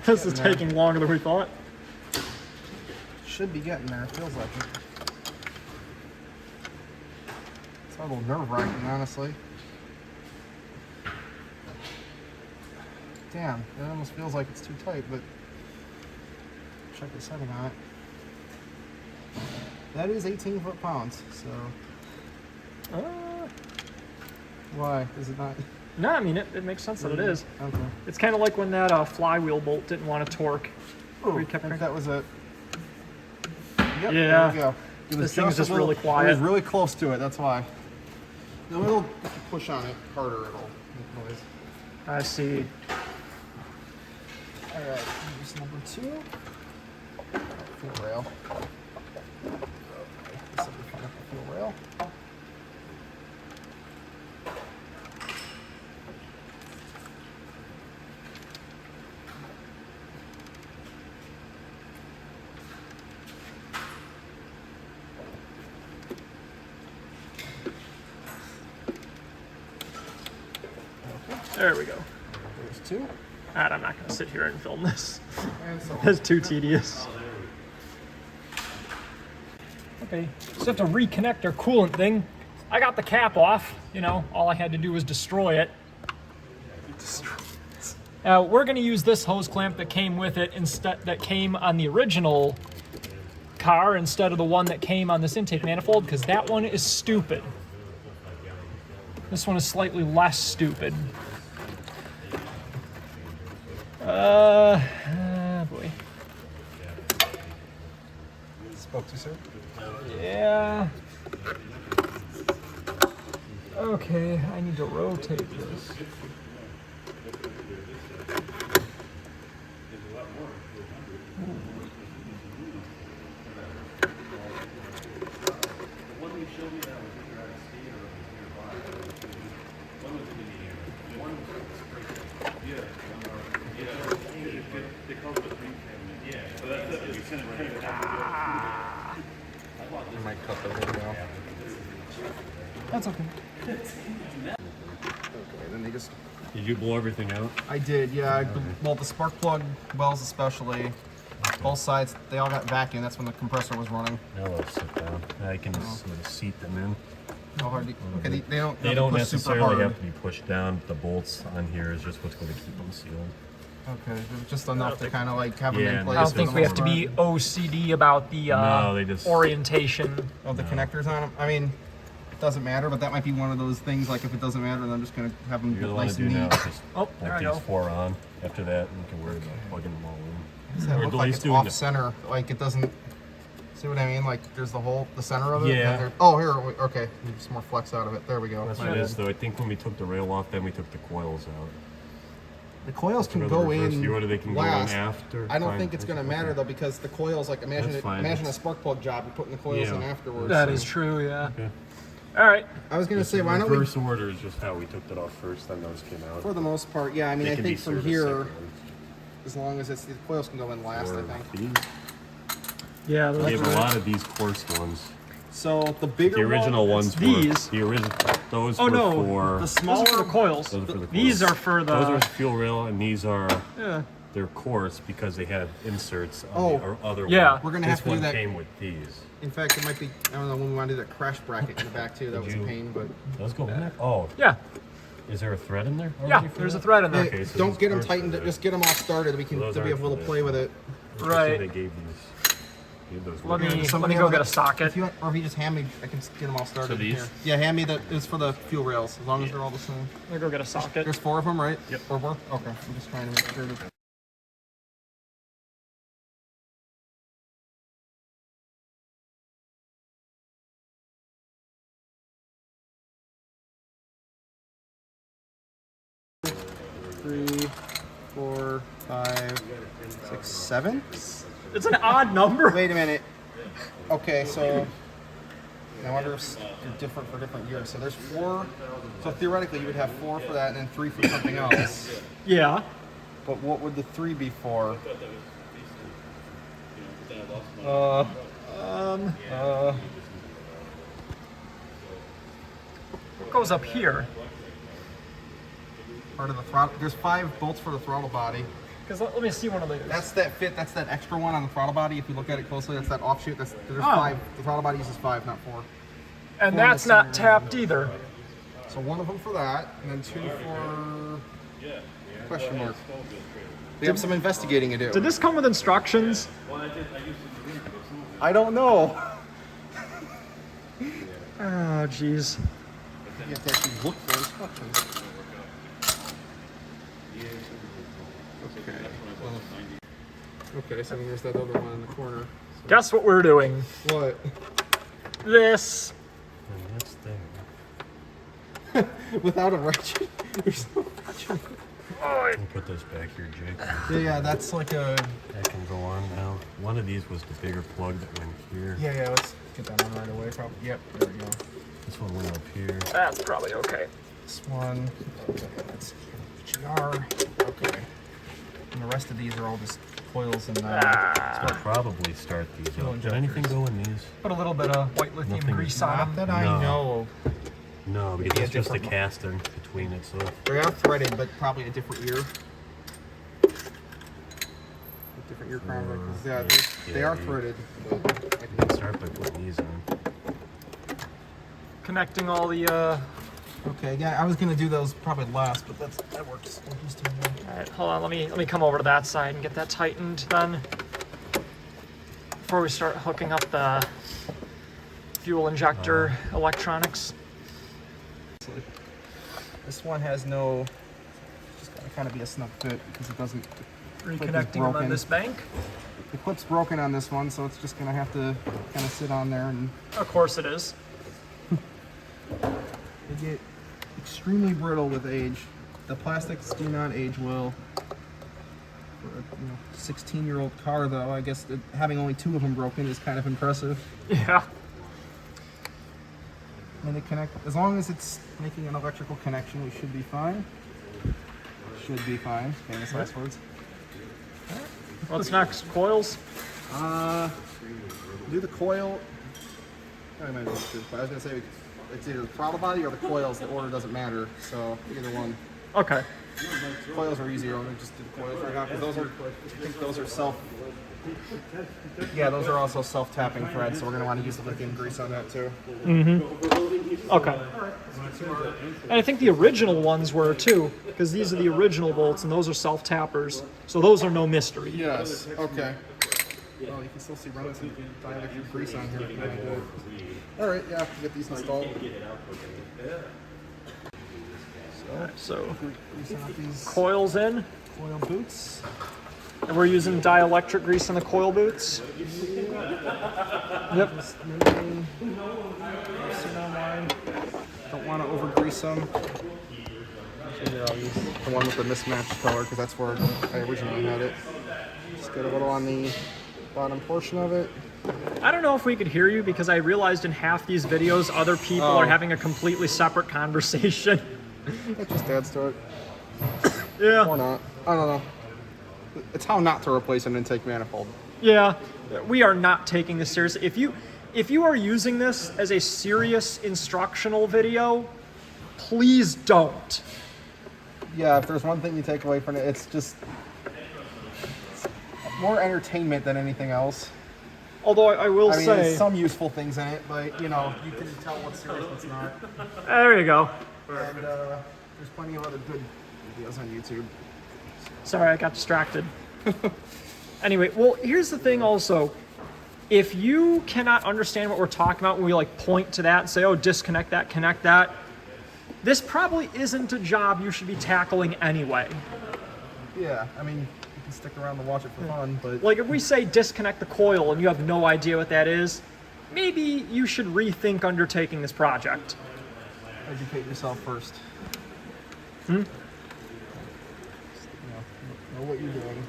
Speaker 1: This is taking longer than we thought.
Speaker 2: Should be getting there. It feels like it. It's a little nerve-wracking, honestly. Damn, it almost feels like it's too tight, but check the setting on it. That is 18 foot-pounds, so why is it not?
Speaker 1: No, I mean, it makes sense that it is.
Speaker 2: Okay.
Speaker 1: It's kind of like when that flywheel bolt didn't want to torque.
Speaker 2: Oh,
Speaker 1: We kept
Speaker 2: I think
Speaker 1: cranking.
Speaker 2: that was it. Yep,
Speaker 1: Yeah.
Speaker 2: there we go. It was
Speaker 1: This thing's just
Speaker 2: a little-
Speaker 1: really quiet.
Speaker 2: It was really close to it, that's why. No, it'll, if you push on it harder, it'll make noise.
Speaker 1: I see.
Speaker 2: Alright, here's number 2. Fuel rail. This will be kind of a fuel rail.
Speaker 1: There we go.
Speaker 2: There's 2.
Speaker 1: And I'm not going to sit here and film this.
Speaker 2: And so
Speaker 1: That's too tedious. Okay, so have to reconnect our coolant thing. I got the cap off. You know, all I had to do was destroy it. We're going to use this hose clamp that came with it instead, that came on the original car instead of the one that came on this intake manifold, because that one is stupid. This one is slightly less stupid. Boy.
Speaker 2: spoke to, sir.
Speaker 1: Yeah. Okay, I need to rotate this.
Speaker 2: I might cut the video.
Speaker 1: That's okay.
Speaker 2: Okay, then they just.
Speaker 3: Did you blow everything out?
Speaker 2: I did, yeah. Well, the spark plug wells especially, both sides, they all got vacuum. That's when the compressor was running.
Speaker 3: Now let's sit down. Now you can just sort of seat them in.
Speaker 2: How hard? Okay, they don't.
Speaker 3: They
Speaker 2: have to
Speaker 3: don't
Speaker 2: push super
Speaker 3: necessarily
Speaker 2: hard.
Speaker 3: have to be pushed down. The bolts on here is just what's going to keep them sealed.
Speaker 2: Okay, just enough to kind of like have them
Speaker 3: Yeah,
Speaker 2: in place.
Speaker 1: I don't
Speaker 3: Just
Speaker 1: think we have to be OCD about the
Speaker 3: No, they just-
Speaker 1: orientation.
Speaker 2: Of the connectors on them. I mean, it doesn't matter, but that might be one of those things. Like if it doesn't matter, then I'm just gonna have them
Speaker 3: You're the one
Speaker 2: nice
Speaker 3: to do
Speaker 2: and
Speaker 3: now.
Speaker 2: neat.
Speaker 3: Is just
Speaker 1: Oh, there I
Speaker 3: bolt
Speaker 1: go.
Speaker 3: these four on. After that, you can worry about plugging them all in.
Speaker 2: Does that
Speaker 3: Or
Speaker 2: look
Speaker 3: at
Speaker 2: like
Speaker 3: least
Speaker 2: it's
Speaker 3: doing
Speaker 2: off
Speaker 3: the-
Speaker 2: center? Like it doesn't. See what I mean? Like there's the center of it. and
Speaker 3: Yeah.
Speaker 2: then oh, here. Okay, need some more flex out of it. There we go.
Speaker 3: That's
Speaker 2: My
Speaker 3: what it
Speaker 2: bad.
Speaker 3: is, though. I think when we took the rail off, then we took the coils out.
Speaker 2: The coils can
Speaker 3: Another
Speaker 2: go
Speaker 3: reverse
Speaker 2: in
Speaker 3: view, or they can go in
Speaker 2: last.
Speaker 3: after.
Speaker 2: I don't
Speaker 3: Fine.
Speaker 2: think it's gonna matter though because the coils, like imagine
Speaker 3: That's fine.
Speaker 2: imagine a spark plug job. You're putting the coils
Speaker 3: Yeah.
Speaker 2: in afterwards.
Speaker 1: That
Speaker 2: so-
Speaker 1: is true, yeah.
Speaker 3: Okay.
Speaker 1: All right.
Speaker 2: I was gonna say, why don't we?
Speaker 3: Reverse order is just how we took it off first, then those came out.
Speaker 2: For the most part, yeah. I mean,
Speaker 3: They
Speaker 2: I
Speaker 3: can
Speaker 2: think
Speaker 3: be
Speaker 2: from
Speaker 3: serviced
Speaker 2: here,
Speaker 3: separately.
Speaker 2: as long as it's the coils can go in last, I
Speaker 3: Or
Speaker 2: think.
Speaker 3: these.
Speaker 1: Yeah,
Speaker 3: They
Speaker 1: those
Speaker 3: have a
Speaker 1: are-
Speaker 3: lot of these coarse ones.
Speaker 2: So the bigger
Speaker 3: The original
Speaker 2: one,
Speaker 3: ones
Speaker 1: these.
Speaker 3: were the original. Those
Speaker 1: Oh
Speaker 3: were
Speaker 1: no,
Speaker 3: for.
Speaker 2: the
Speaker 1: those
Speaker 2: smaller
Speaker 1: are for the coils.
Speaker 3: Those are for the
Speaker 1: These
Speaker 3: coils.
Speaker 1: are for the.
Speaker 3: Those are fuel rail, and these are
Speaker 1: yeah.
Speaker 3: they're coarse because they had inserts on
Speaker 2: Oh,
Speaker 3: the other
Speaker 1: yeah.
Speaker 3: one.
Speaker 2: We're gonna
Speaker 3: This
Speaker 2: have to do
Speaker 3: one
Speaker 2: that-
Speaker 3: came with these.
Speaker 2: In fact, it might be. I don't know when we want to do that crash bracket in the back too. That
Speaker 3: Did
Speaker 2: was a
Speaker 3: you-
Speaker 2: pain, but
Speaker 3: Those go in there? Oh,
Speaker 1: Yeah.
Speaker 3: is there a thread in there?
Speaker 1: Yeah.
Speaker 3: already for
Speaker 1: There's a
Speaker 3: that?
Speaker 1: thread in there.
Speaker 2: hey,
Speaker 3: Okay, so
Speaker 2: don't
Speaker 3: these
Speaker 2: get them
Speaker 3: parts
Speaker 2: tightened.
Speaker 3: are there.
Speaker 2: Just get them all started. We can
Speaker 3: Those
Speaker 2: to be
Speaker 3: aren't
Speaker 2: able
Speaker 3: for
Speaker 2: to
Speaker 3: this
Speaker 2: play with
Speaker 3: one.
Speaker 2: it.
Speaker 3: That's why
Speaker 1: Right.
Speaker 3: They gave these. Need those
Speaker 1: Let me
Speaker 3: wires.
Speaker 1: go get a socket.
Speaker 2: If you want, or if you just hand me, I can get them all started.
Speaker 4: So these?
Speaker 2: Here. Yeah, hand me the. It's for the fuel rails, as long as they're all the same.
Speaker 1: Let me go get a socket.
Speaker 2: There's 4 of them, right?
Speaker 3: Yep.
Speaker 2: 4 more? Okay, I'm just trying to make sure that. Three, 4, 5, 6, 7.
Speaker 1: It's an odd number.
Speaker 2: Wait a minute. Okay, so I wonder if they're different for different years. So there's 4. So theoretically, you would have 4 for that, and then 3 for something else.
Speaker 1: Yeah.
Speaker 2: But what would the 3 be for?
Speaker 1: What goes up here?
Speaker 2: Part of the throttle. There's 5 bolts for the throttle body.
Speaker 1: Because let me see one of these.
Speaker 2: That's that fit. That's that extra one on the throttle body. If you look at it closely, that's that offshoot. There's
Speaker 1: Oh.
Speaker 2: 5. The throttle body uses 5, not 4.
Speaker 1: And
Speaker 2: One
Speaker 1: that's
Speaker 2: is
Speaker 1: not
Speaker 2: similar.
Speaker 1: tapped either.
Speaker 2: So 1 of them for that, and then 2 for question mark. We have some investigating to do.
Speaker 1: Did this come with instructions?
Speaker 2: I don't know.
Speaker 1: Oh, jeez.
Speaker 2: You have to actually look for instructions. Okay, so there's that other one in the corner.
Speaker 1: Guess what we're doing?
Speaker 2: What?
Speaker 1: This.
Speaker 3: And that's there.
Speaker 2: Without a ratchet? There's no ratchet.
Speaker 3: We'll put this back here, Jake.
Speaker 2: Yeah, that's like a...
Speaker 3: That can go on now. One of these was the bigger plug that went here.
Speaker 2: Yeah, let's get that on right away. Probably. Yep, there we go.
Speaker 3: This one went up here.
Speaker 1: That's probably okay.
Speaker 2: This one. That's GR. Okay. And the rest of these are all just coils and
Speaker 3: I'll probably start these
Speaker 2: Fuel
Speaker 3: up. Did anything go in these?
Speaker 1: Put a little bit of white lithium
Speaker 3: Nothing.
Speaker 1: grease on
Speaker 2: not
Speaker 1: them.
Speaker 2: that I
Speaker 3: No.
Speaker 2: know.
Speaker 3: No, because
Speaker 2: Maybe a
Speaker 3: it's just a
Speaker 2: different
Speaker 3: casting between it, so
Speaker 2: They are threaded, but probably a different ear. A different ear crown. Yeah, they are threaded. But
Speaker 3: you can start by putting these on.
Speaker 1: Connecting all the,
Speaker 2: okay, yeah, I was gonna do those probably last, but that works.
Speaker 1: All right, hold on. Let me come over to that side and get that tightened then. Before we start hooking up the fuel injector electronics.
Speaker 2: This one has no. Just gotta kind of be a snug fit because it doesn't.
Speaker 1: Reconnecting them on
Speaker 2: broken.
Speaker 1: this bank.
Speaker 2: The clip's broken on this one, so it's just gonna have to kind of sit on there, and
Speaker 1: Of course it is.
Speaker 2: they get extremely brittle with age. The plastics do not age well. For a 16-year-old car, though, I guess that having only 2 of them broken is kind of impressive.
Speaker 1: Yeah.
Speaker 2: And they connect, as long as it's making an electrical connection, we should be fine. Should be fine. Famous last words.
Speaker 1: What's next? Coils?
Speaker 2: Do the coil. I might have to, but I was gonna say it's either the throttle body or the coils. The order doesn't matter, so either one.
Speaker 1: Okay.
Speaker 2: Coils are easier. I'm gonna just do the coils right now because those are. I think those are self. Yeah, those are also self-tapping threads, so we're gonna want to use the lithium grease on that too.
Speaker 1: Okay. And I think the original ones were too, because these are the original bolts and those are self-tappers. So those are no mystery.
Speaker 2: Yes. Okay. Well, you can still see running some dielectric grease on here. Really good. All right. Yeah, get these installed.
Speaker 1: So
Speaker 2: Greasing up these
Speaker 1: coils in,
Speaker 2: coil boots.
Speaker 1: and we're using dielectric grease in the coil boots. Yep.
Speaker 2: Don't want to over grease them. Here, I'll use the one with the mismatched color because that's where I originally had it. Just get a little on the bottom portion of it.
Speaker 1: I don't know if we could hear you because I realized in half these videos other people are having a completely separate conversation.
Speaker 2: That just adds to it.
Speaker 1: Yeah.
Speaker 2: Or not. I don't know. It's how not to replace an intake manifold.
Speaker 1: Yeah. We are not taking this seriously. If you are using this as a serious instructional video, please don't.
Speaker 2: Yeah, if there's one thing you take away from it, it's just more entertainment than anything else.
Speaker 1: Although I will
Speaker 2: I mean,
Speaker 1: say,
Speaker 2: there's some useful things in it, but you know, you can tell what's serious, what's not.
Speaker 1: there you go.
Speaker 2: And there's plenty of other good videos on YouTube.
Speaker 1: Sorry, I got distracted. Anyway, well, here's the thing also. if you cannot understand what we're talking about when we like point to that and say, oh, disconnect that, connect that, this probably isn't a job you should be tackling anyway.
Speaker 2: Yeah, I mean, you can stick around to watch it for fun, but
Speaker 1: Like if we say disconnect the coil and you have no idea what that is, maybe you should rethink undertaking this project.
Speaker 2: educate yourself first.
Speaker 1: Hmm?
Speaker 2: Know what you're doing,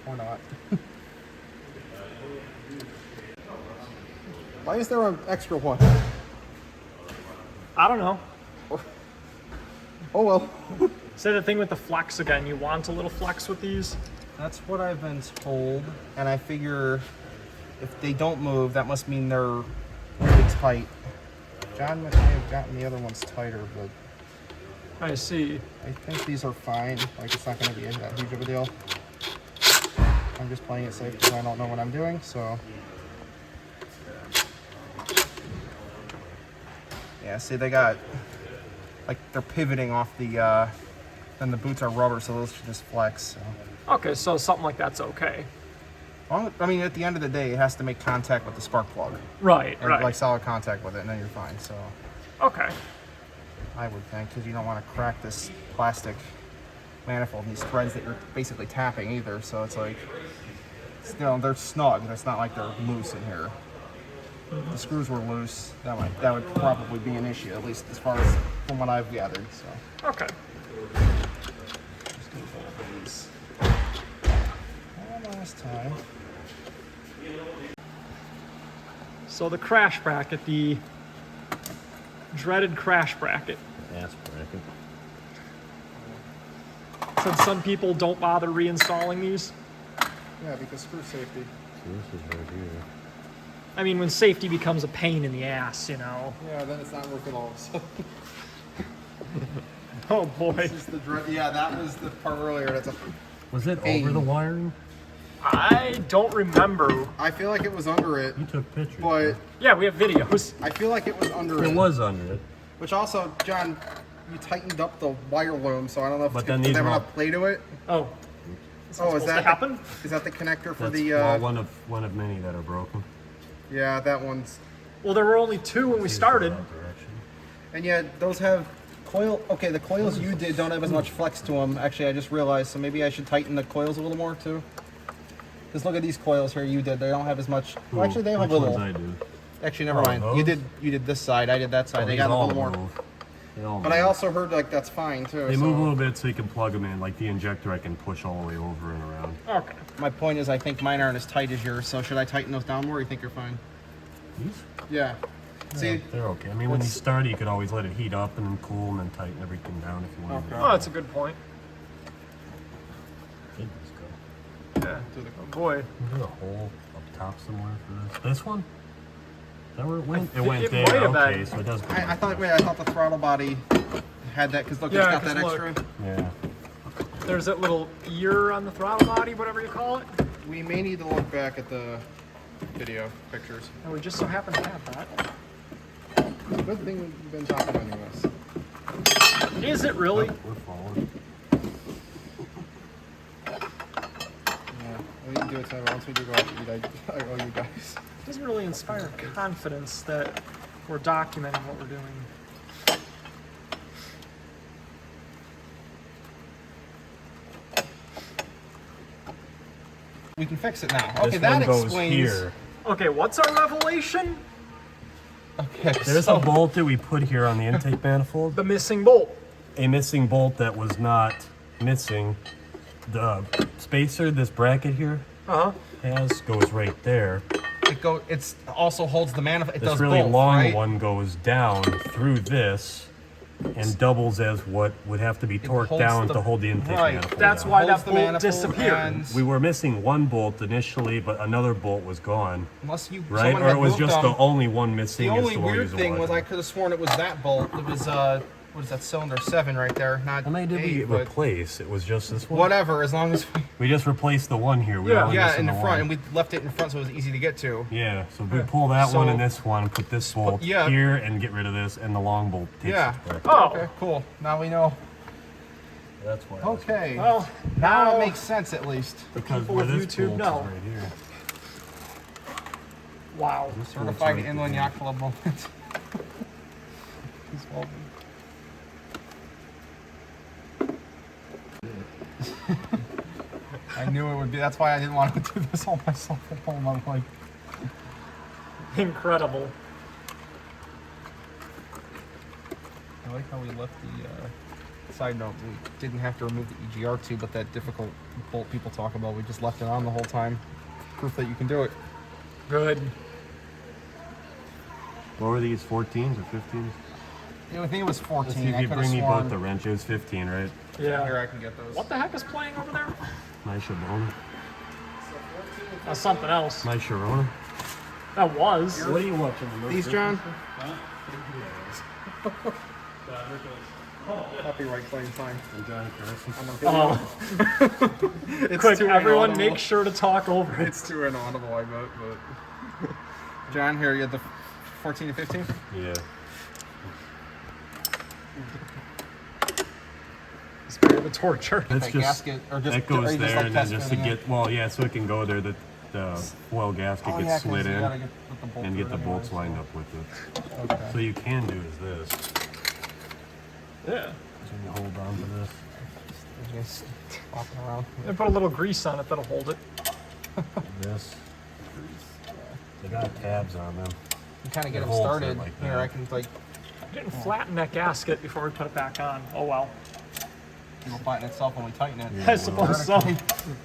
Speaker 2: or not. Why is there an extra one?
Speaker 1: I don't know.
Speaker 2: Oh well.
Speaker 1: Say the thing with the flex again. You want a little flex with these?
Speaker 2: That's what I've been told, and I figure if they don't move, that must mean they're really tight. John may have gotten the other ones tighter, but
Speaker 1: I see.
Speaker 2: I think these are fine. Like, it's not going to be that huge of a deal. I'm just playing it safe because I don't know what I'm doing, so. Yeah, see, they got, like, they're pivoting off the, then the boots are rubber, so those should just flex, so.
Speaker 1: Okay, so something like that's okay.
Speaker 2: Well, I mean, at the end of the day, it has to make contact with the spark plug.
Speaker 1: Right,
Speaker 2: Or,
Speaker 1: right.
Speaker 2: like, solid contact with it, and then you're fine, so.
Speaker 1: Okay.
Speaker 2: I would think, because you don't want to crack this plastic manifold and these threads that you're basically tapping either, so it's like, you know, they're snug. It's not like they're loose in here. If the screws were loose, that would probably be an issue, at least as far as from what I've gathered. So
Speaker 1: Okay.
Speaker 2: just gonna fold these one last time.
Speaker 1: So the crash bracket, the dreaded crash bracket.
Speaker 3: Ass bracket.
Speaker 1: Since some people don't bother reinstalling these.
Speaker 2: Yeah, because screw safety.
Speaker 3: So this is right here.
Speaker 1: I mean, when safety becomes a pain in the ass, you know.
Speaker 2: Yeah, then it's not worth it all. So
Speaker 1: Oh boy.
Speaker 2: this is the dread. Yeah, that was the part earlier. That's a.
Speaker 3: Was it
Speaker 2: Hey.
Speaker 3: over the wiring?
Speaker 1: I don't remember.
Speaker 2: I feel like it was under it,
Speaker 3: You took pictures.
Speaker 2: but
Speaker 1: Yeah, we have videos.
Speaker 2: I feel like it was under
Speaker 3: it was under it.
Speaker 2: Which also, John, you tightened up the wire loom, so I don't know if
Speaker 3: But
Speaker 2: it's
Speaker 3: then
Speaker 2: does
Speaker 3: these
Speaker 2: it have
Speaker 3: are all-
Speaker 2: enough play to it.
Speaker 1: Oh.
Speaker 2: Oh, is
Speaker 1: supposed
Speaker 2: that
Speaker 1: to happen?
Speaker 2: Is that the connector for
Speaker 3: That's
Speaker 2: the?
Speaker 3: well, one of many that are broken.
Speaker 2: Yeah, that one's.
Speaker 1: Well, there were only two when we started.
Speaker 2: And yeah, those have coil. Okay, the coils you did don't have as much flex to them. Actually, I just realized, so maybe I should tighten the coils a little more too. Because look at these coils here you did. They don't have as much. Well, actually, they have
Speaker 3: Which
Speaker 2: a little.
Speaker 3: ones I do?
Speaker 2: Actually, never
Speaker 3: Oh,
Speaker 2: mind. You
Speaker 3: those?
Speaker 2: did this side. I did that side.
Speaker 3: Oh,
Speaker 2: they
Speaker 3: these
Speaker 2: got a
Speaker 3: all
Speaker 2: little more.
Speaker 3: move. They all
Speaker 2: But I
Speaker 3: move.
Speaker 2: also heard like that's fine too.
Speaker 3: They
Speaker 2: so
Speaker 3: move a little bit so you can plug them in. Like the injector, I can push all the way over and around.
Speaker 1: Okay.
Speaker 2: My point is, I think mine aren't as tight as yours. So should I tighten those down more? Or you think you're fine?
Speaker 3: These?
Speaker 2: Yeah. See,
Speaker 3: Yeah, they're okay. I mean, when you
Speaker 2: let's-
Speaker 3: start, you could always let it heat up and then cool and then tighten everything down if you want.
Speaker 2: Okay.
Speaker 1: Oh, that's a good point.
Speaker 3: Did this go?
Speaker 1: Yeah. Oh boy.
Speaker 3: Is there a hole up top somewhere for this? This one? Is that where it went? It
Speaker 1: it
Speaker 3: went
Speaker 1: might
Speaker 3: there.
Speaker 1: have
Speaker 3: Okay,
Speaker 1: been.
Speaker 3: so it does. Go
Speaker 2: I thought. Wait, I thought the throttle body had that because look,
Speaker 1: Yeah,
Speaker 2: it's got
Speaker 1: 'cause
Speaker 2: that
Speaker 1: look.
Speaker 2: extra.
Speaker 3: Yeah.
Speaker 1: There's that little ear on the throttle body, whatever you call it.
Speaker 2: We may need to look back at the video pictures.
Speaker 1: And we just so happen to have that.
Speaker 2: It's a good thing we've been talking on this.
Speaker 1: Is it really?
Speaker 3: Oh, we're falling.
Speaker 2: Yeah, we can do it together. Once we do go out to eat, I owe you guys.
Speaker 1: It doesn't really inspire confidence that we're documenting what we're doing.
Speaker 2: We can fix it now. Okay,
Speaker 3: This
Speaker 2: that
Speaker 3: one goes
Speaker 2: explains.
Speaker 3: here.
Speaker 1: Okay, what's our revelation?
Speaker 2: Okay,
Speaker 3: There's
Speaker 2: so
Speaker 3: a bolt that we put here on the intake manifold.
Speaker 1: The missing bolt.
Speaker 3: A missing bolt that was not missing. The spacer, this bracket here,
Speaker 1: Uh huh.
Speaker 3: goes right there.
Speaker 2: it's also holds the manifold. It
Speaker 3: This
Speaker 2: does
Speaker 3: really
Speaker 2: both,
Speaker 3: long
Speaker 2: right?
Speaker 3: one goes down through this and doubles as what would have to be torqued
Speaker 2: holds
Speaker 3: down
Speaker 2: the-
Speaker 3: to hold the intake
Speaker 2: right,
Speaker 3: manifold
Speaker 1: That's
Speaker 3: down.
Speaker 1: why
Speaker 2: Holds
Speaker 1: that
Speaker 2: the
Speaker 1: bolt
Speaker 2: manifold
Speaker 1: disappeared.
Speaker 2: and-
Speaker 3: We were missing one bolt initially, but another bolt was gone,
Speaker 2: Unless you
Speaker 3: right?
Speaker 2: someone
Speaker 3: Or
Speaker 2: had
Speaker 3: it was
Speaker 2: moved
Speaker 3: just
Speaker 2: them.
Speaker 3: the only one missing.
Speaker 2: The
Speaker 3: is
Speaker 2: only
Speaker 3: the one
Speaker 2: weird
Speaker 3: using
Speaker 2: thing was I
Speaker 3: washing.
Speaker 2: could have sworn it was that bolt. It was what is that, cylinder 7 right there? Not
Speaker 3: How many did we
Speaker 2: 8, but
Speaker 3: replace? It was just this one.
Speaker 2: whatever. As long as
Speaker 3: We just replaced the one here. We
Speaker 1: Yeah.
Speaker 3: were only
Speaker 2: yeah,
Speaker 3: missing
Speaker 2: in the
Speaker 3: the
Speaker 2: front,
Speaker 3: one.
Speaker 2: and we left it in front so it was easy to get to.
Speaker 3: Yeah, so we pull that
Speaker 2: So-
Speaker 3: one and this one, put this bolt
Speaker 2: yeah.
Speaker 3: here, and get rid of this, and the long bolt takes
Speaker 2: Yeah.
Speaker 3: this back.
Speaker 1: Oh.
Speaker 2: Okay, cool. Now we know.
Speaker 3: That's why.
Speaker 2: Okay.
Speaker 1: Well,
Speaker 2: now
Speaker 1: now
Speaker 2: it makes sense at least.
Speaker 3: Because
Speaker 1: people
Speaker 3: where
Speaker 1: with
Speaker 3: this
Speaker 1: YouTube
Speaker 3: bolt is
Speaker 1: know.
Speaker 3: right here.
Speaker 1: Wow.
Speaker 2: Certified inland yacht club moment. He's welcome. I knew it would be. That's why I didn't want to do this all myself at home. I'm like,
Speaker 1: Incredible.
Speaker 2: I like how we left the side note. We didn't have to remove the EGR tube, but that difficult bolt people talk about, we just left it on the whole time. Proof that you can do it.
Speaker 1: Good.
Speaker 3: What were these, 14s or 15s?
Speaker 2: Yeah, I think it was 14.
Speaker 3: Let's see if
Speaker 2: I
Speaker 3: you
Speaker 2: could
Speaker 3: bring
Speaker 2: have
Speaker 3: me
Speaker 2: sworn.
Speaker 3: both the wrenches. 15, right?
Speaker 1: Yeah.
Speaker 2: Here, I can get those.
Speaker 1: What the heck is playing over there?
Speaker 3: My Shabona.
Speaker 1: That's something else.
Speaker 3: My Sharona.
Speaker 1: That was.
Speaker 3: What are you watching? The
Speaker 2: These, John?
Speaker 4: Here goes.
Speaker 2: Copyright claim time.
Speaker 3: And John Carson.
Speaker 1: Oh.
Speaker 2: It's
Speaker 1: Quick,
Speaker 2: too
Speaker 1: everyone
Speaker 2: inaudible.
Speaker 1: make sure to talk over it.
Speaker 2: It's too inaudible, I bet. But John, here you have the 14 and 15.
Speaker 3: Yeah.
Speaker 1: It's very the torture.
Speaker 3: That's
Speaker 2: That
Speaker 3: just
Speaker 2: gasket, or just
Speaker 3: that goes
Speaker 2: are you
Speaker 3: there,
Speaker 2: just, like,
Speaker 3: and then
Speaker 2: test
Speaker 3: just to
Speaker 2: fitting it?
Speaker 3: get well, yeah, so it can go there. The foil gasket
Speaker 2: Oh,
Speaker 3: gets
Speaker 2: yeah, 'cause
Speaker 3: slid
Speaker 2: you
Speaker 3: in
Speaker 2: gotta put the bolt
Speaker 3: and
Speaker 2: through
Speaker 3: get the
Speaker 2: it
Speaker 3: bolts
Speaker 2: anyways,
Speaker 3: lined up with it.
Speaker 2: so.
Speaker 3: So
Speaker 2: Okay.
Speaker 3: you can do is this.
Speaker 1: Yeah.
Speaker 3: So you hold on to this.
Speaker 2: Just walking around.
Speaker 1: And put a little grease on it that'll hold it.
Speaker 3: This. They got tabs on them.
Speaker 2: You kind of get
Speaker 3: It
Speaker 2: them
Speaker 3: holds it
Speaker 2: started.
Speaker 3: like
Speaker 2: Here,
Speaker 3: that.
Speaker 2: I can like
Speaker 1: Didn't flatten that gasket before we put it back on. Oh well.
Speaker 2: it'll flatten itself when we tighten it.
Speaker 3: Yeah.
Speaker 1: I suppose so.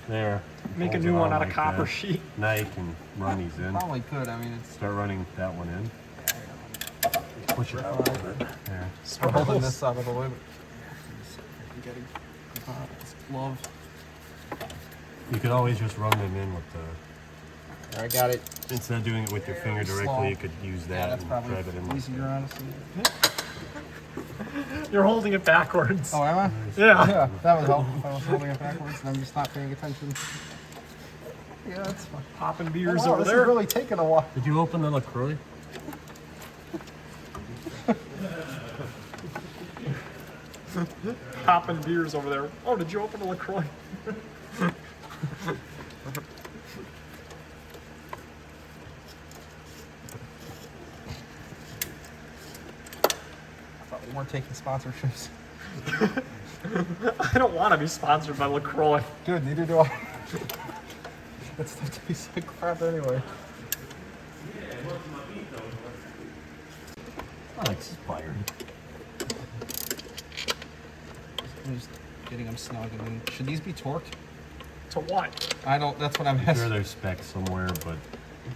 Speaker 3: There.
Speaker 1: Make a
Speaker 3: Holds
Speaker 1: new
Speaker 3: it
Speaker 1: one
Speaker 3: on
Speaker 1: out of
Speaker 3: like
Speaker 1: copper
Speaker 3: that.
Speaker 1: sheet.
Speaker 3: Now you can run these in.
Speaker 2: Probably could. I mean, it's.
Speaker 3: Start running that one in. Push it out. There.
Speaker 2: We're holding this out of the way. Getting this glove.
Speaker 3: You could always just run them in with the.
Speaker 2: There, I got it.
Speaker 3: Instead of doing it with your finger
Speaker 2: Slow.
Speaker 3: directly, you could use
Speaker 2: Yeah,
Speaker 3: that
Speaker 2: that's
Speaker 3: and
Speaker 2: probably
Speaker 3: drive it in.
Speaker 2: easier, honestly.
Speaker 1: You're holding it backwards.
Speaker 2: Oh, am I?
Speaker 1: Yeah.
Speaker 2: Yeah, that would help if I was holding it backwards and I'm just not paying attention. Yeah, that's fine.
Speaker 1: Popping
Speaker 2: Oh,
Speaker 1: beers
Speaker 2: wow,
Speaker 1: over
Speaker 2: this
Speaker 1: there.
Speaker 2: is really taking a while.
Speaker 3: Did you open the LaCroix?
Speaker 1: Popping beers over there. Oh, did you open a LaCroix?
Speaker 2: I thought we weren't taking sponsorships.
Speaker 1: I don't want to be sponsored by LaCroix.
Speaker 2: Good, neither do I. That stuff tastes like crap anyway.
Speaker 3: Not expired.
Speaker 2: I'm just getting them snug and then, should these be torqued?
Speaker 1: To what?
Speaker 2: I don't, that's what I'm
Speaker 3: I'm sure
Speaker 2: asking.
Speaker 3: there's specs somewhere, but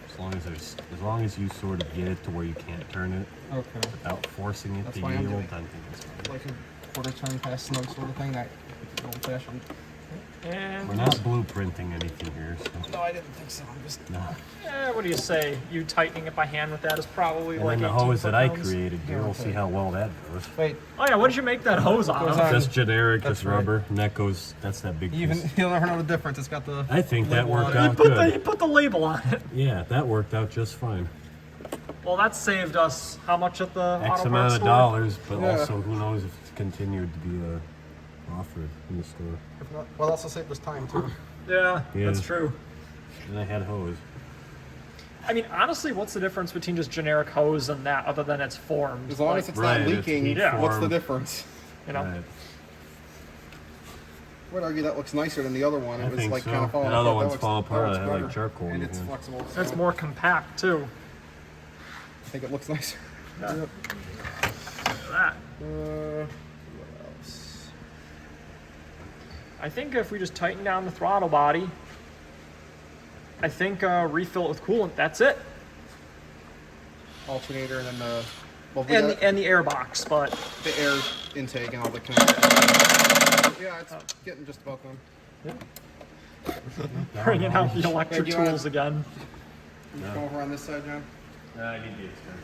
Speaker 3: as long as you sort of get it to where you can't turn it
Speaker 2: Okay.
Speaker 3: without forcing it
Speaker 2: That's
Speaker 3: to
Speaker 2: why I'm
Speaker 3: yield,
Speaker 2: doing-
Speaker 3: I think it's fine.
Speaker 2: Like a quarter turn past snug sort of thing, that old fashioned.
Speaker 1: And
Speaker 3: We're not blueprinting anything here, so
Speaker 2: No, I didn't think so. I'm just.
Speaker 3: no.
Speaker 1: what do you say? You tightening it by hand with that is probably
Speaker 3: And
Speaker 1: like
Speaker 3: then the
Speaker 1: 18
Speaker 3: hose that I
Speaker 1: foot-pounds.
Speaker 3: created here, we'll see how well that goes.
Speaker 2: Wait,
Speaker 1: Oh yeah, what did you make that hose out
Speaker 2: Goes
Speaker 1: of?
Speaker 2: on.
Speaker 3: Just generic,
Speaker 2: That's
Speaker 3: just
Speaker 2: right.
Speaker 3: rubber, and that goes, that's that big
Speaker 2: even
Speaker 3: piece.
Speaker 2: you'll never know the difference. It's got the.
Speaker 3: I think that
Speaker 2: label
Speaker 3: worked
Speaker 2: on it.
Speaker 3: out
Speaker 1: He
Speaker 3: good.
Speaker 1: put the label on it.
Speaker 3: Yeah, that worked out just fine.
Speaker 1: Well, that saved us how much at the
Speaker 3: X
Speaker 1: auto
Speaker 3: amount
Speaker 1: parts
Speaker 3: of
Speaker 1: store?
Speaker 3: dollars, but
Speaker 2: Yeah.
Speaker 3: also who knows if it's continued to be offered in the store.
Speaker 2: Well, also saved us time too.
Speaker 1: Yeah,
Speaker 3: Yeah.
Speaker 1: that's true.
Speaker 3: And I had hose.
Speaker 1: I mean, honestly, what's the difference between just generic hose and that, other than it's formed?
Speaker 2: As long
Speaker 1: Like,
Speaker 2: as it's
Speaker 3: Right,
Speaker 2: not
Speaker 3: it's
Speaker 2: leaking,
Speaker 3: heat
Speaker 1: Yeah.
Speaker 2: what's the
Speaker 3: formed.
Speaker 2: difference?
Speaker 1: you know.
Speaker 3: Right.
Speaker 2: I would argue that looks nicer than the other one.
Speaker 3: I
Speaker 2: It was
Speaker 3: think
Speaker 2: like
Speaker 3: so.
Speaker 2: kind of falling
Speaker 3: That
Speaker 2: apart.
Speaker 3: other one's
Speaker 2: looks-
Speaker 3: falling
Speaker 2: that
Speaker 3: apart.
Speaker 2: looks
Speaker 3: I had, like,
Speaker 2: better.
Speaker 3: charcoal
Speaker 2: And
Speaker 3: in
Speaker 2: it's
Speaker 3: here.
Speaker 2: flexible.
Speaker 1: It's
Speaker 2: so
Speaker 1: more compact too.
Speaker 2: I think it looks nicer.
Speaker 1: Yeah.
Speaker 2: Yep.
Speaker 1: That.
Speaker 2: What else?
Speaker 1: I think if we just tighten down the throttle body, I think refill it with coolant. That's it.
Speaker 2: Alternator and then the. Well,
Speaker 1: And the air box, but
Speaker 2: the air intake and all the connections. Yeah, it's getting just about done.
Speaker 1: bringing out the electric
Speaker 2: do you wanna-
Speaker 1: tools again.
Speaker 2: Can you come over on this side, John?
Speaker 3: I need the extension.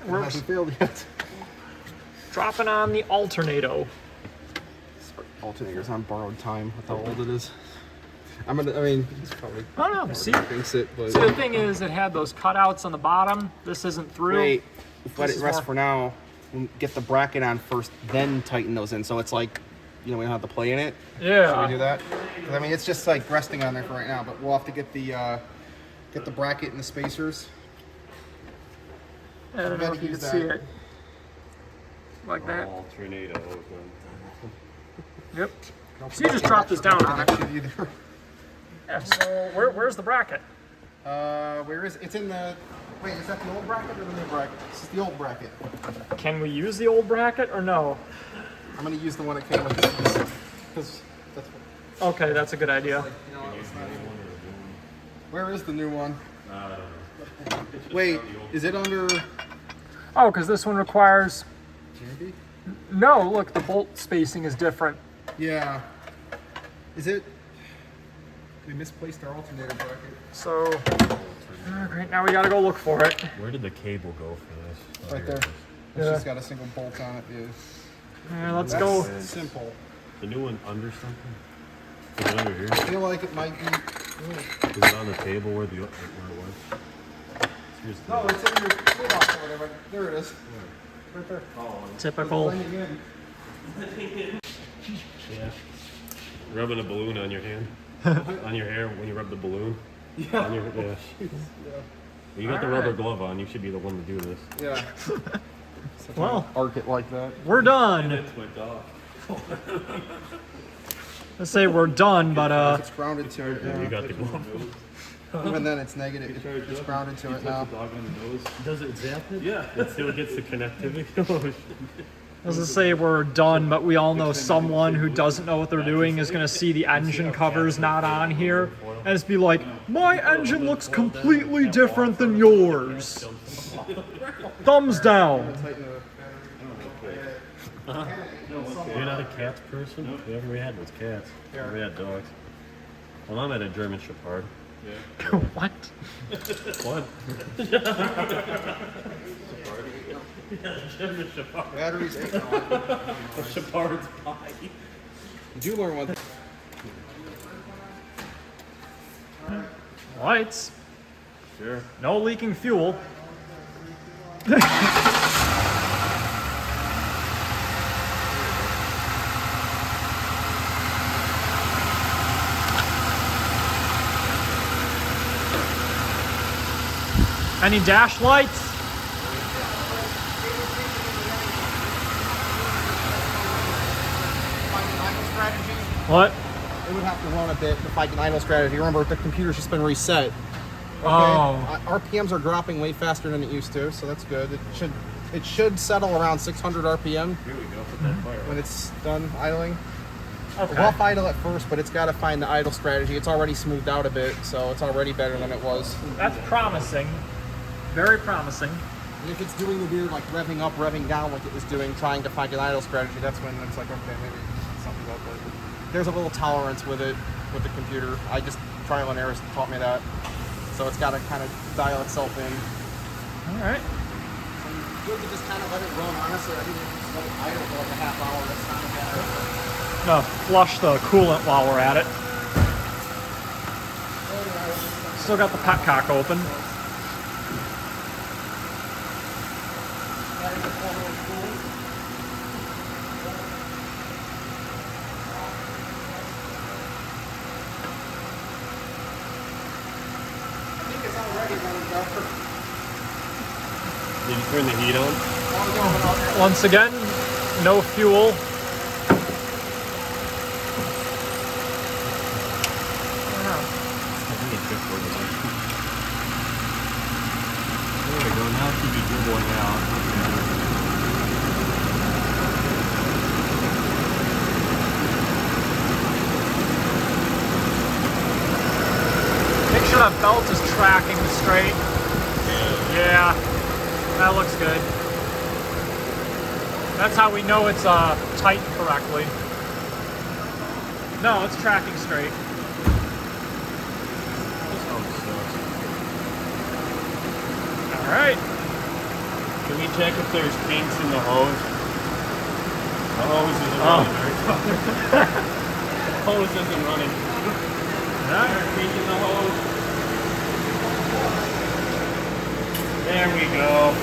Speaker 2: It
Speaker 1: We're
Speaker 2: hasn't failed yet.
Speaker 1: dropping on the alternator.
Speaker 2: Alternator's on borrowed time with how old it is. I mean, it's probably
Speaker 1: I don't know. See,
Speaker 2: thinks it, but.
Speaker 1: the thing is, it had those cutouts on the bottom. This isn't through.
Speaker 2: Wait, let
Speaker 1: This
Speaker 2: it
Speaker 1: is
Speaker 2: rest
Speaker 1: more-
Speaker 2: for now. We'll get the bracket on first, then tighten those in. So it's like, we don't have to play in it.
Speaker 1: Yeah.
Speaker 2: Should we do that? 'Cause, I mean, it's just like resting on there for right now, but we'll have to get the get the bracket and the spacers.
Speaker 1: I don't know if you can see it. Like that.
Speaker 3: Tornado.
Speaker 1: Yep. So you just drop this down on it.
Speaker 2: Connection either.
Speaker 1: Yeah, so where's the bracket?
Speaker 2: Where is it? It's in the. Wait, is that the old bracket or the new bracket? This is the old bracket.
Speaker 1: Can we use the old bracket or no?
Speaker 2: I'm gonna use the one that came with this because that's what.
Speaker 1: Okay, that's a good idea.
Speaker 2: You know, it's not even. Where is the new one?
Speaker 3: I don't know.
Speaker 2: Wait, is it under?
Speaker 1: Oh, because this one requires.
Speaker 2: Maybe.
Speaker 1: No, look, the bolt spacing is different.
Speaker 2: Yeah. Is it? We misplaced our alternator bracket.
Speaker 1: So, great. Now we gotta go look for it.
Speaker 3: Where did the cable go for this?
Speaker 2: Right there. It's
Speaker 1: Yeah.
Speaker 2: just got a single bolt on it. Yeah.
Speaker 1: Yeah, let's go.
Speaker 2: That's simple.
Speaker 3: The new one under something? Is it under here?
Speaker 2: I feel like it might be.
Speaker 3: Is it on the table where it was? Here's the
Speaker 2: No, it's in your toolbox or whatever. There it is. Right there.
Speaker 1: Typical.
Speaker 2: Blending in.
Speaker 3: Yeah. Rubbing a balloon on your hand. On your hair when you rub the balloon.
Speaker 2: Yeah.
Speaker 3: On your, yeah. You got the rubber glove on. You should be the one to do this.
Speaker 2: Yeah.
Speaker 1: Well,
Speaker 2: Arc it like that.
Speaker 1: we're done.
Speaker 3: It's my dog.
Speaker 1: Let's say we're done, but
Speaker 2: It's grounded to it.
Speaker 3: You
Speaker 2: Yeah.
Speaker 3: got the glove.
Speaker 2: Even then, it's negative. It's grounded to it now.
Speaker 3: Does it zap it? Yeah. It still gets the connectivity.
Speaker 1: let's say we're done, but we all know someone who doesn't know what they're doing is gonna see the engine covers not on here and just be like, my engine looks completely different than yours. Thumbs down.
Speaker 3: You're not a cats person? Whoever we had was cats. We had dogs. Well, I'm at a German Shepherd.
Speaker 1: What?
Speaker 3: What? German Shepherd.
Speaker 2: Batteries ain't on.
Speaker 3: The Shepherd's pie.
Speaker 2: Did you learn one thing?
Speaker 1: Lights.
Speaker 3: Sure.
Speaker 1: No leaking fuel. Any dash lights?
Speaker 2: Strategy.
Speaker 1: What?
Speaker 2: It would have to run a bit to fight an idle strategy. Remember, the computer's just been reset. Okay?
Speaker 1: Oh.
Speaker 2: RPMs are dropping way faster than it used to, so that's good. It should settle around 600 RPM
Speaker 3: Here we go. Put that fire
Speaker 2: when it's done idling.
Speaker 1: Okay.
Speaker 2: Rough idle at first, but it's got to find the idle strategy. It's already smoothed out a bit, so it's already better than it was.
Speaker 1: That's promising. Very promising.
Speaker 2: And if it's doing the weird, like revving up, revving down, like it was doing, trying to find an idle strategy, that's when it's like, okay, maybe something's up. But there's a little tolerance with it, with the computer. I just trial and error taught me that. So it's got to kind of dial itself in.
Speaker 1: All right.
Speaker 2: Good to just kind of let it run. Honestly, I think just let it idle for like a half hour. That's not bad.
Speaker 1: Gonna flush the coolant while we're at it. Still got the petcock open.
Speaker 3: Did you turn the heat on?
Speaker 1: Once again, no fuel.
Speaker 3: There we go. Now it should be dribbling out.
Speaker 1: Make sure that belt is tracking straight. Yeah, that looks good. That's how we know it's tight correctly. No, it's tracking straight. All right.
Speaker 3: Can we check if there's kinks in the hose? The hose isn't running very far. Hose isn't running. There's a kink in the hose. There we go.